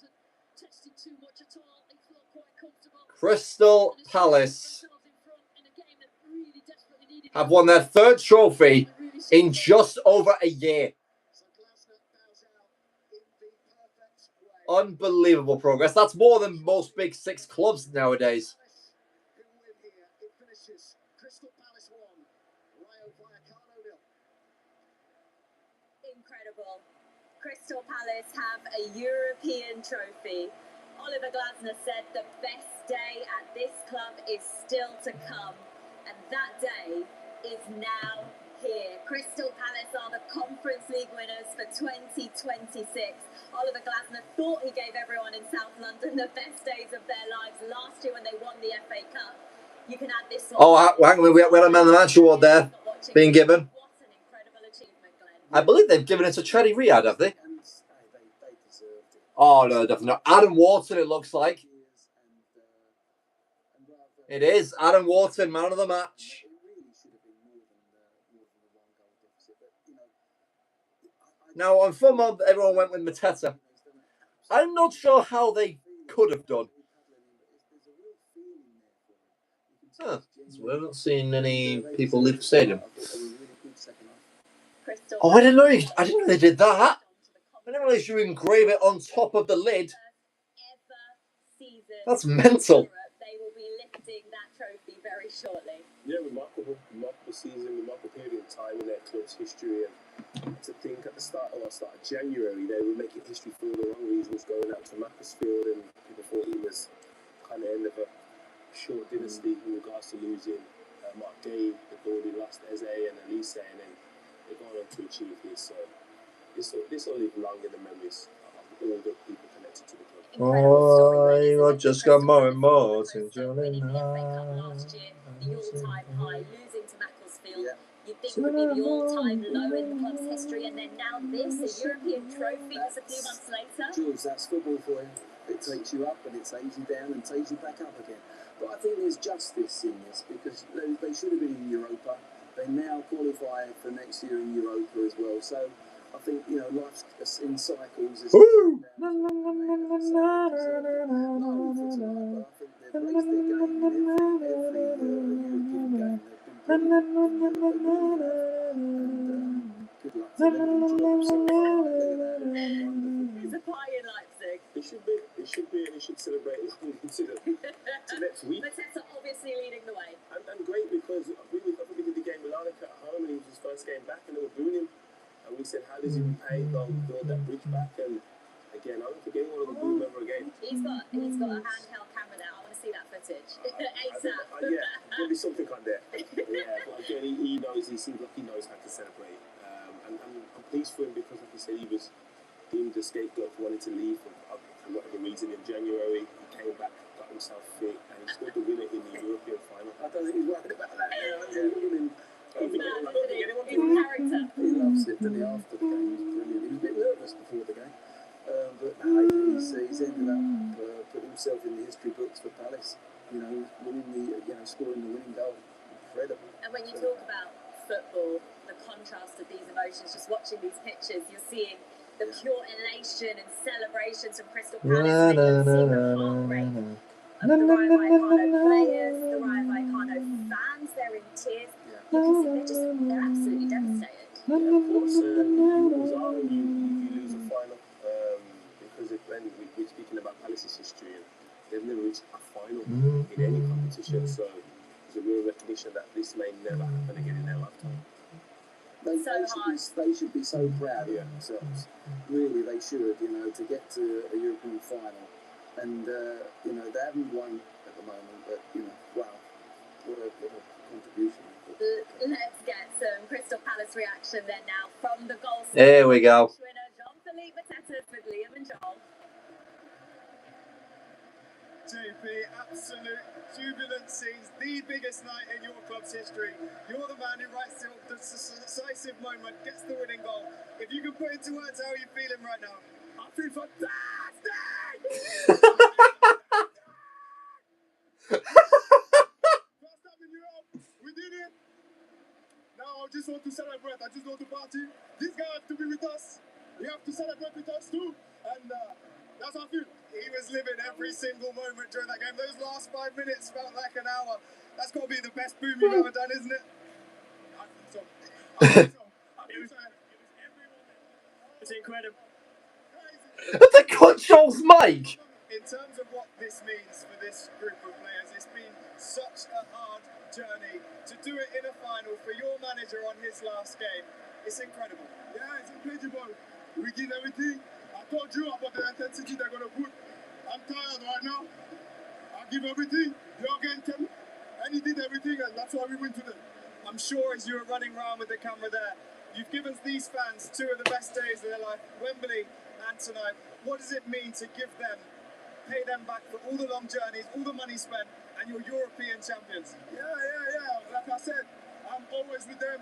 much at all. It's not quite comfortable. Crystal Palace Themselves in front in a game that really desperately needed have won their third trophy in just over a year. So Glasner bows out in the perfect way. Unbelievable progress. That's more than most Big Six clubs nowadays. Who win here? It finishes Crystal Palace 1, Rayo Vallecano 0. Incredible. Crystal Palace have a European trophy. Oliver Glasner said the best day at this club is still to come, and that day is now here. Crystal Palace are the Conference League winners for 2026. Oliver Glasner thought he gave everyone in South London the best days of their lives last year when they won the FA Cup. You can add this one. Oh, hang on, we had a Man of the Match award there being given. What an incredible achievement, Glenn. I believe they've given it to Chetty Riyad, have they? And they deserved it. Oh, no, definitely not. Adam Wharton, it looks like. It is. Adam Wharton, man of the match. It really should have been more than the 1-goal deficit. But, you know, Now, on FUMOB, everyone went with Mateta. I'm not sure how they could have done. Huh. So we're not seeing any people leave the stadium. Oh, I didn't know they did that. I didn't realize you engrave it on top of the lid. That's mental. They will be lifting that trophy very shortly. Yeah, remarkable season, remarkable period of time in their club's history. And to think at the start of January, they were making history for all the wrong reasons, going out to Macclesfield, and people thought he was kind of end of a short dynasty in regards to losing Mark Gay, they've already lost Eze and Elise, and then they're going on to achieve this. So this will live long in the memories of all the people connected to the club. Oh, I just got more and more to Winning the FA Cup last year, the all-time high, losing to Macclesfield. You'd think would be the all-time low in the club's history, and then now this, a European trophy just a few months later. Jules, that's football for you. It takes you up and it takes you down and takes you back up again. But I think there's justice in this because they should have been in Europa. They now qualify for next year in Europa as well. So I think, you know, life's in cycles. Woo! Good luck to them. Enjoy themselves. It's a pie in Leipzig. It should be, and it should celebrate long into next week. Mateta obviously leading the way. And great because we did the game with Larnaca at home, and it was his first game back, and they were booing him. And we said, how does he repay build that bridge back? And again, I don't think anyone will boo him ever again. He's got a handheld camera there. I want to see that footage. ASAP. Yeah, there'll be something on there. Yeah, but again, he seems like he knows how to celebrate. And I'm pleased for him because, like you said, he was deemed a scapegoat for wanting to leave for whatever reason in January. He came back, got himself fit, and he scored the winner in the European final. I don't think he's worried about that. He's character. He loves it, didn't he? After the game, he was brilliant. He was a bit nervous before the game, but no, he's ended up putting himself in the history books for Palace. You know, scoring the winning goal, incredible. And when you talk about football, the contrast of these emotions, just watching these pictures, you're seeing the pure elation and celebrations from Crystal Palace, and then you're seeing the heart rate of the Rayo Vallecano players, the Rayo Vallecano fans. They're in tears. You can see they're absolutely devastated. Yeah, of course, you always are when you lose a final. Because when we're speaking about Palace's history, they've never reached a final in any competition. So there's a real recognition that this may never happen again in their lifetime. They should be so proud of themselves. Really, they should, to get to a European final. And, they haven't won at the moment, but, wow, what a contribution. Let's get some Crystal Palace reaction then now from the goal. There we go. Winner Jean-Philippe Mateta with Liam and Joel. JP, absolute jubilant scenes, the biggest night in your club's history. You're the man who writes the decisive moment, gets the winning goal. If you can put into words how are you feeling right now? I feel fantastic! First time in Europe, we did it. Now I just want to celebrate, I just want to party. These guys have to be with us. You have to celebrate with us too. And that's how I feel. He was living every single moment during that game. Those last 5 minutes felt like an hour. That's got to be the best boom you've ever done, isn't it? I think so. It's incredible. The controls mic. In terms of what this means for this group of players, it's been such a hard journey. To do it in a final for your manager on his last game, it's incredible. Yeah, it's incredible. We did everything. I told you about the intensity they're going to put. I'm tired right now. I give everything. Jürgen came and he did everything, and that's why we win today. I'm sure as you were running around with the camera there, you've given these fans two of the best days of their life, Wembley and tonight. What does it mean to give them, pay them back for all the long journeys, all the money spent, and you're European champions? Yeah. Like I said, I'm always with them.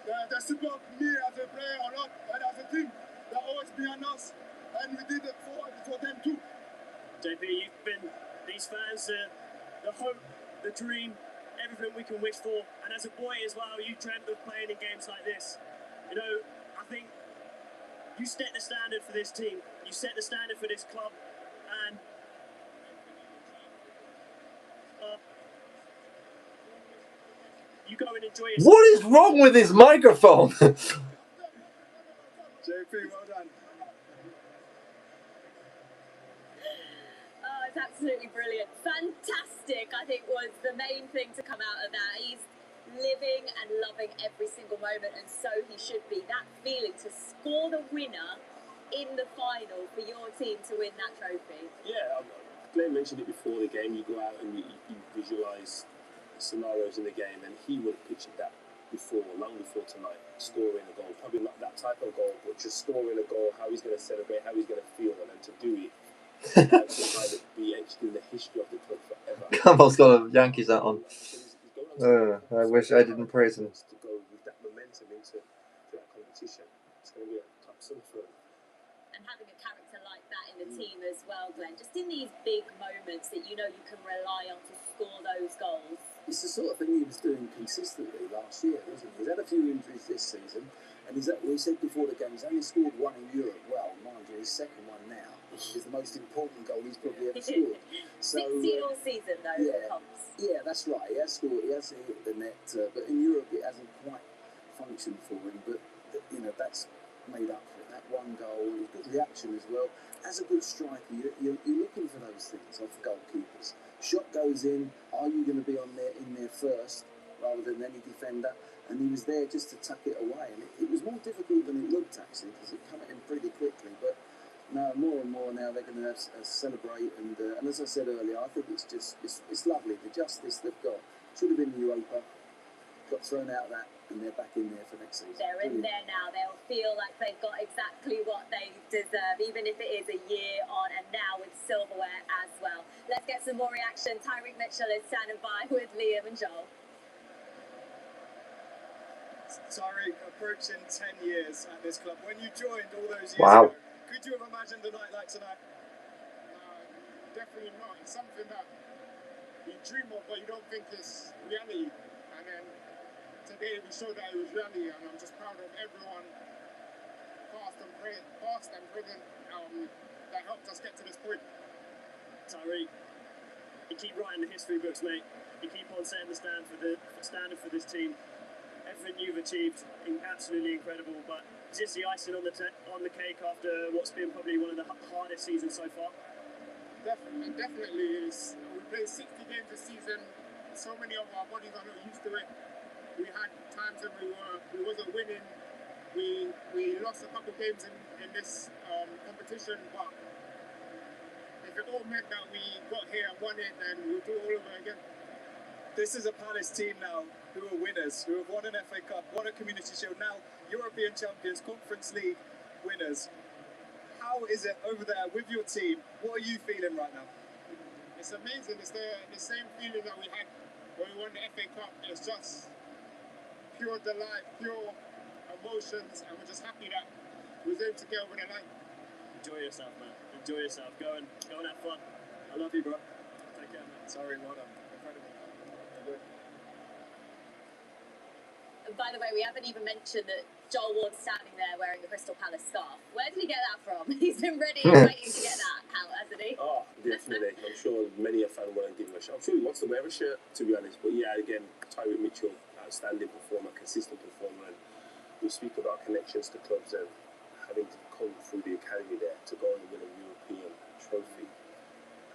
They support me as a player a lot, and as a team, they're always behind us. And we did it for them too. JP, you've been these fans, the hope, the dream, everything we can wish for. And as a boy as well, you dreamt of playing in games like this. You know, I think you set the standard for this team. You set the standard for this club. And you go and enjoy yourself. What is wrong with his microphone? JP, well done. Oh, it's absolutely brilliant. Fantastic, I think, was the main thing to come out of that. He's living and loving every single moment, and so he should be. That feeling to score the winner in the final for your team to win that trophy. Yeah, Glenn mentioned it before the game. You go out and you visualise scenarios in the game, and he would have pictured that before, long before tonight, scoring a goal. Probably not that type of goal, but just scoring a goal, how he's going to celebrate, how he's going to feel, and then to do it. To be etched in the history of the club forever. Campbell's got a Yankees hat on. I wish I didn't praise him. To go with that momentum into that competition, it's going to be a tough sum for him. And having a character like that in the team as well, Glenn, just in these big moments that you know you can rely on to score those goals. It's the sort of thing he was doing consistently last year, wasn't he? He's had a few injuries this season, and we said before the game, he's only scored one in Europe. Well, mind you, his second one now is the most important goal he's probably ever scored. So, 16 all season, though, yeah, comps. Yeah, that's right. He has scored, he has hit the net, but in Europe it hasn't quite functioned for him. But, you know, that's made up for it. That one goal, good reaction as well. As a good striker, you're looking for those things off goalkeepers. Shot goes in, are you going to be in there first rather than any defender? And he was there just to tuck it away. And it was more difficult than it looked, actually, because it came in pretty quickly. But no, more and more now they're going to celebrate. And as I said earlier, I think it's lovely. The justice they've got. Should have been the UEFA. Got thrown out of that, and they're back in there for next season. They're in there now. They'll feel like they've got exactly what they deserve, even if it is a year on, and now with silverware as well. Let's get some more reaction. Tyreek Mitchell is standing by with Liam and Joel. Tyreek, approaching 10 years at this club. When you joined all those years Wow. ago, could you have imagined a night like tonight? Definitely not. It's something that you dream of, but you don't think is reality. And then today we showed that it was reality, and I'm just proud of everyone, past and present, that helped us get to this point. Tyreek, you keep writing the history books, mate. You keep on setting the standard for this team. Everything you've achieved, absolutely incredible. But is this the icing on the cake after what's been probably one of the hardest seasons so far? Definitely is. We played 60 games this season. So many of our bodies are not used to it. We had times when we wasn't winning. We lost a couple games in this competition, but if it all meant that we got here and won it, then we'll do it all over again. This is a Palace team now who are winners, who have won an FA Cup, won a Community Shield, now European champions, Conference League winners. How is it over there with your team? What are you feeling right now? It's amazing. It's the same feeling that we had when we won the FA Cup. It's just pure delight, pure emotions, and we're just happy that we was able to get over the line. Enjoy yourself, man. Enjoy yourself. Go and have fun. I love you, bro. Take care, man. Sorry, well done. Incredible. By the way, we haven't even mentioned that Joel Ward's standing there wearing the Crystal Palace scarf. Where did he get that from? He's been ready and waiting to get that out, hasn't he? Oh, definitely. I'm sure many a fan want to give him a shot. I'm sure he wants to wear a shirt, to be honest. But yeah, again, Tyreek Mitchell, outstanding performer, consistent performer. And we speak about connections to clubs and having to come through the academy there to go and win a European trophy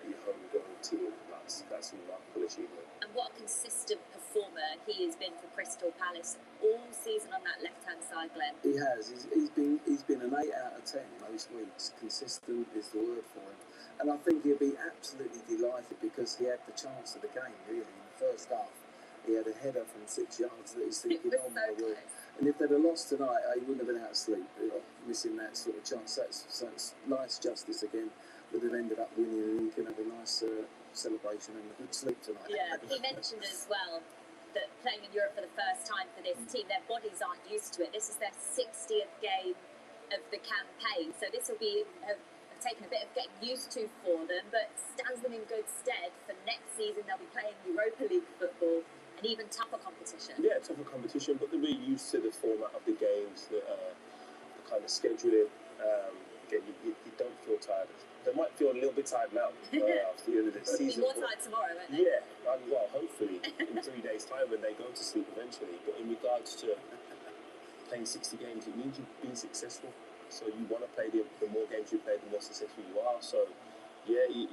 at your homegrown team. That's a remarkable achievement. And what a consistent performer he has been for Crystal Palace all season on that left-hand side, Glenn. He has. He's been an 8 out of 10 most weeks. Consistent is the word for him. And I think he'll be absolutely delighted because he had the chance of the game, really. In the first half, he had a header from 6 yards that he's thinking, oh my word. And if they'd have lost tonight, he wouldn't have been out of sleep, missing that sort of chance. So it's nice justice again. Would have ended up winning, and he can have a nice celebration and a good sleep tonight. Yeah, he mentioned as well that playing in Europe for the first time for this team, their bodies aren't used to it. This is their 60th game of the campaign, so this will be have taken a bit of getting used to for them, but stands them in good stead for next season. They'll be playing Europa League football, an even tougher competition. Yeah, tougher competition, but they're really used to the format of the games, the kind of scheduling. Again, you don't feel tired. They might feel a little bit tired now after the end of the season. They'll be more tired tomorrow, won't they? Yeah, and well, hopefully in 3 days' time when they go to sleep eventually. But in regards to playing 60 games, it means you've been successful. So you want to play the more games you play, the more successful you are. So yeah, you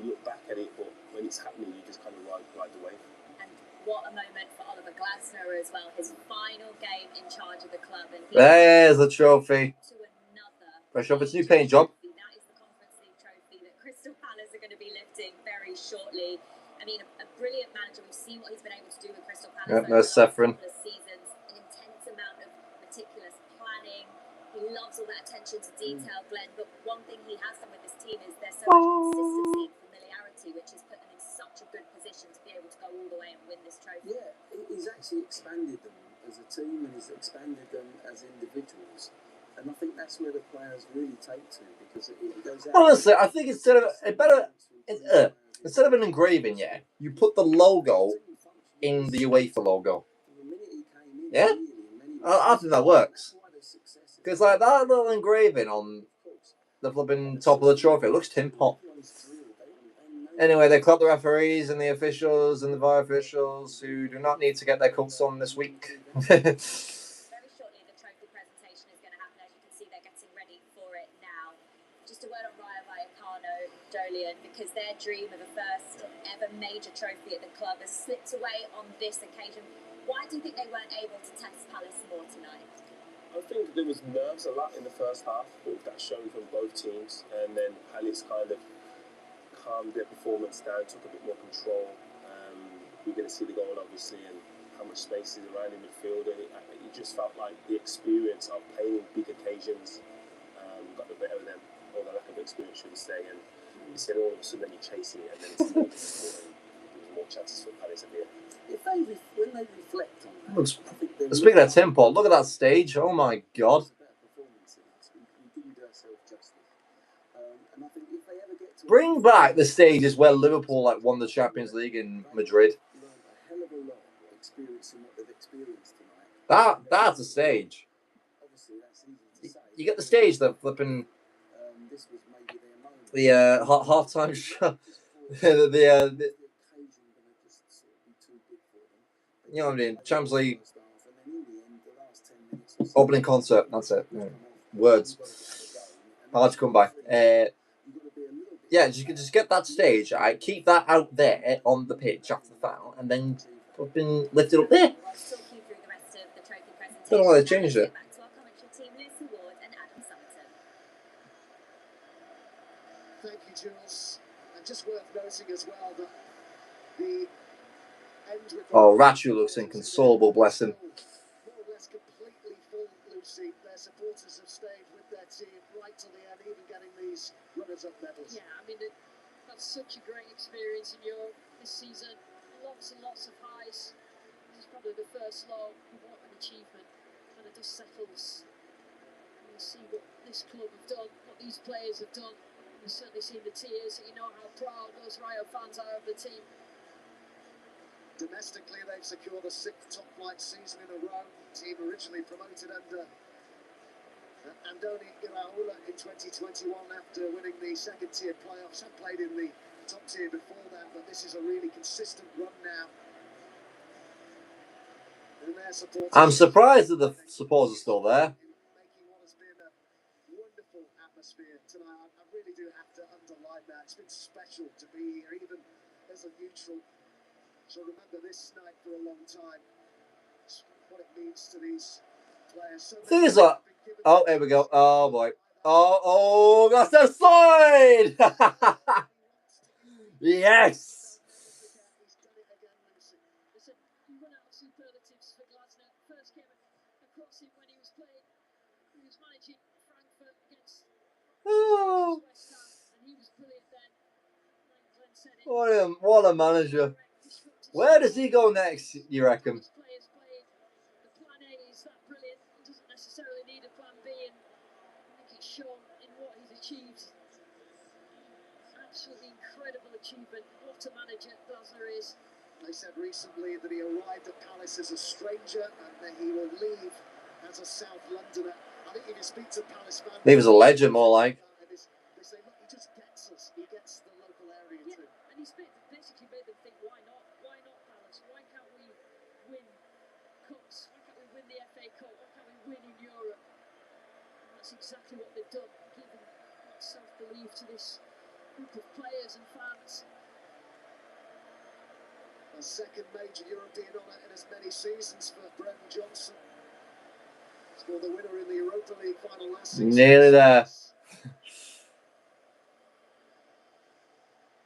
look back at it, but when it's happening, you just kind of ride the wave. And what a moment for Oliver Glasner as well. His final game in charge of the club, and there's the trophy. To another Fresh off its new paint job. That is the Conference League trophy that Crystal Palace are going to be lifting very shortly. I mean, a brilliant manager. We've seen what he's been able to do with Crystal Palace over the last couple of seasons. An intense amount of meticulous planning. He loves all that attention to detail, Glenn. But one thing he has done with this team is there's so much consistency and familiarity, which has put them in such a good position to be able to go all the way and win this trophy. Yeah, he's actually expanded them as a team and he's expanded them as individuals. And I think that's where the players really take to because it goes out. Honestly, I think instead of an engraving, you put the logo in the UEFA logo. Yeah, I think that works. Because like that little engraving on the flipping top of the trophy, it looks tin pot. Anyway, they clap the referees and the officials and the VAR officials who do not need to get their cuts on this week. Very shortly, the trophy presentation is going to happen. As you can see, they're getting ready for it now. Just a word on Rayo Vallecano, Jolien, because their dream of a first ever major trophy at the club has slipped away on this occasion. Why do you think they weren't able to test Palace more tonight? I think there was nerves a lot in the first half, but that's shown from both teams, and then Palace kind of calmed their performance down, took a bit more control. We're going to see the goal, obviously, and how much space is around in midfield. And it just felt like the experience of playing in big occasions got the better of them, or the lack of experience, should we say. And instead, all of a sudden, you're chasing it, and then it's more chances for Palace at the end. When they reflect on that, speaking of tempo, look at that stage. Oh my God. Bring back the stages where Liverpool won the Champions League in Madrid. That's a stage. You get the stage that flipping the halftime show. You know what I mean? Champions League opening concert. That's it. Yeah. Words hard to come by. Yeah, just get that stage. Keep that out there on the pitch after the foul, and then lift it up there. Don't know why they changed it. Thank you, Jules. And just worth noting as well that the end. Oh, Rachu looks inconsolable, bless him. More or less completely full, Lucy. Their supporters have stayed with their team right to the end, even getting these runners-up medals. Yeah, I mean, that's such a great experience in Europe this season. Lots and lots of highs. This is probably the first low. What an achievement. When the dust settles, and you see what this club have done, what these players have done. You've certainly seen the tears. You know how proud those Rayo fans are of the team. Domestically, they've secured a 6th top-flight season in a row. Team originally promoted under Andoni Iraola in 2021 after winning the second-tier playoffs. Had played in the top tier before that, but this is a really consistent run now. And their supporters, I'm surprised that the supporters are still there. making what has been a wonderful atmosphere tonight. I really do have to underline that. It's been special to be here, even as a neutral. So remember this night for a long time. It's what it means to these players. So Thing is that. Oh, here we go. Oh boy. Oh, that's a slide! Yes! He's done it again, Lucy. Listen, he run out of superlatives for Glasner. First came across him when he was managing Frankfurt against Oh, West Ham, and he was brilliant then. Like Glenn said, it what a manager. Where does he go next, you reckon? players played. The plan A is that brilliant. He doesn't necessarily need a plan B, and I think it's shown in what he's achieved. Absolutely incredible achievement. What a manager Glasner is. They said recently that he arrived at Palace as a stranger and that he will leave as a South Londoner. I think if you speak to Palace fans, He was a legend, more like. they say, look, he just gets us. He gets the local area Yeah, too. and he's basically made them think, why not? Why not Palace? Why can't we win cups? Why can't we win the FA Cup? Why can't we win in Europe? And that's exactly what they've done, given that self-belief to this group of players and fans. A second major European honour in as many seasons for Brendan Johnson. Scored the winner in the Europa League final last season. Nearly there.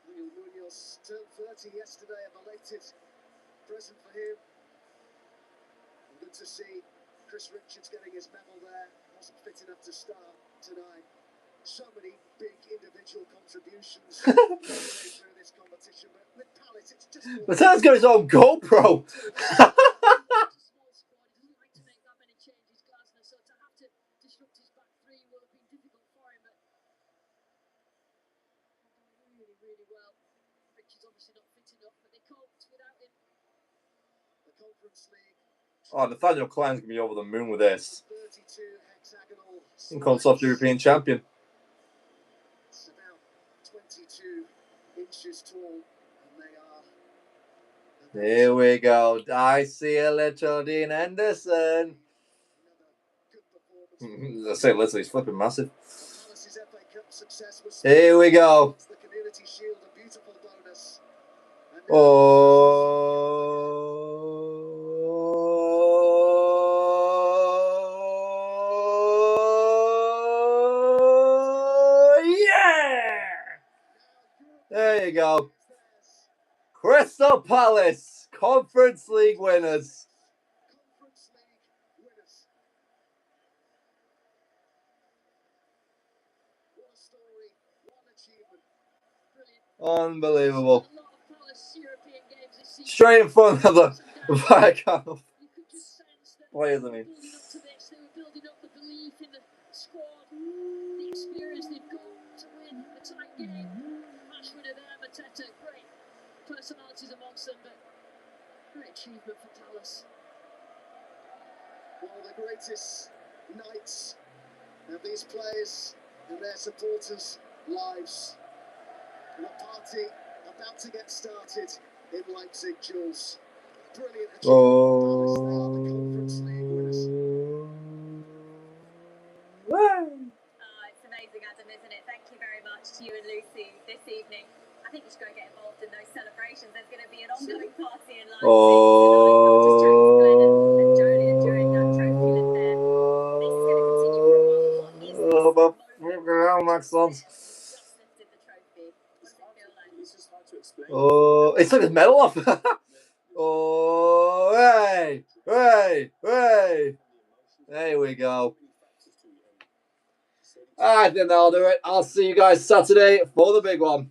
Munoz turned 30 yesterday, a belated present for him. Good to see Chris Richards getting his medal there. Wasn't fit enough to start tonight. So many big individual contributions through this competition, but with Palace, it's just. But that's got his own GoPro. It's a small squad. He doesn't like to make that many changes, Glasner, so to have to disrupt his back three will have been difficult for him, but really, really well. Richards obviously not fit enough, but they coped without him. The Conference League. Oh, Nathaniel Klein's going to be over the moon with this. 32 hexagonal. Inconsolable European champion. It's about 22 inches tall, and they are. Here we go. I see a little Dean Henderson. I say little, he's flipping massive. Here we go. Oh, yeah! There you go. Crystal Palace, Conference League winners. Unbelievable. Straight in front of the Viacom players, I mean. They were building up the belief in the squad, the experience they've got to win a tight game. Match winner there, Mateta. Great personalities amongst them, but great achievement for Palace. One of the greatest nights of these players and their supporters' lives. And a party about to get started in Leipzig, Jules. Brilliant achievement for Palace. They are the Conference League winners. It's amazing, Adam, isn't it? Thank you very much to you and Lucy this evening. I think you should go and get involved in those celebrations. There's going to be an ongoing party in Leipzig tonight. I was just chatting to Glenn and Jolien during that trophy lift there. This is going to continue for a while. What is this moment? Max Lons. Just lifted the trophy. What does it feel like? It's just hard to explain. Oh, he took his medal off. Oh, hey, hey, hey. There we go. I think that'll do it. I'll see you guys Saturday for the big one.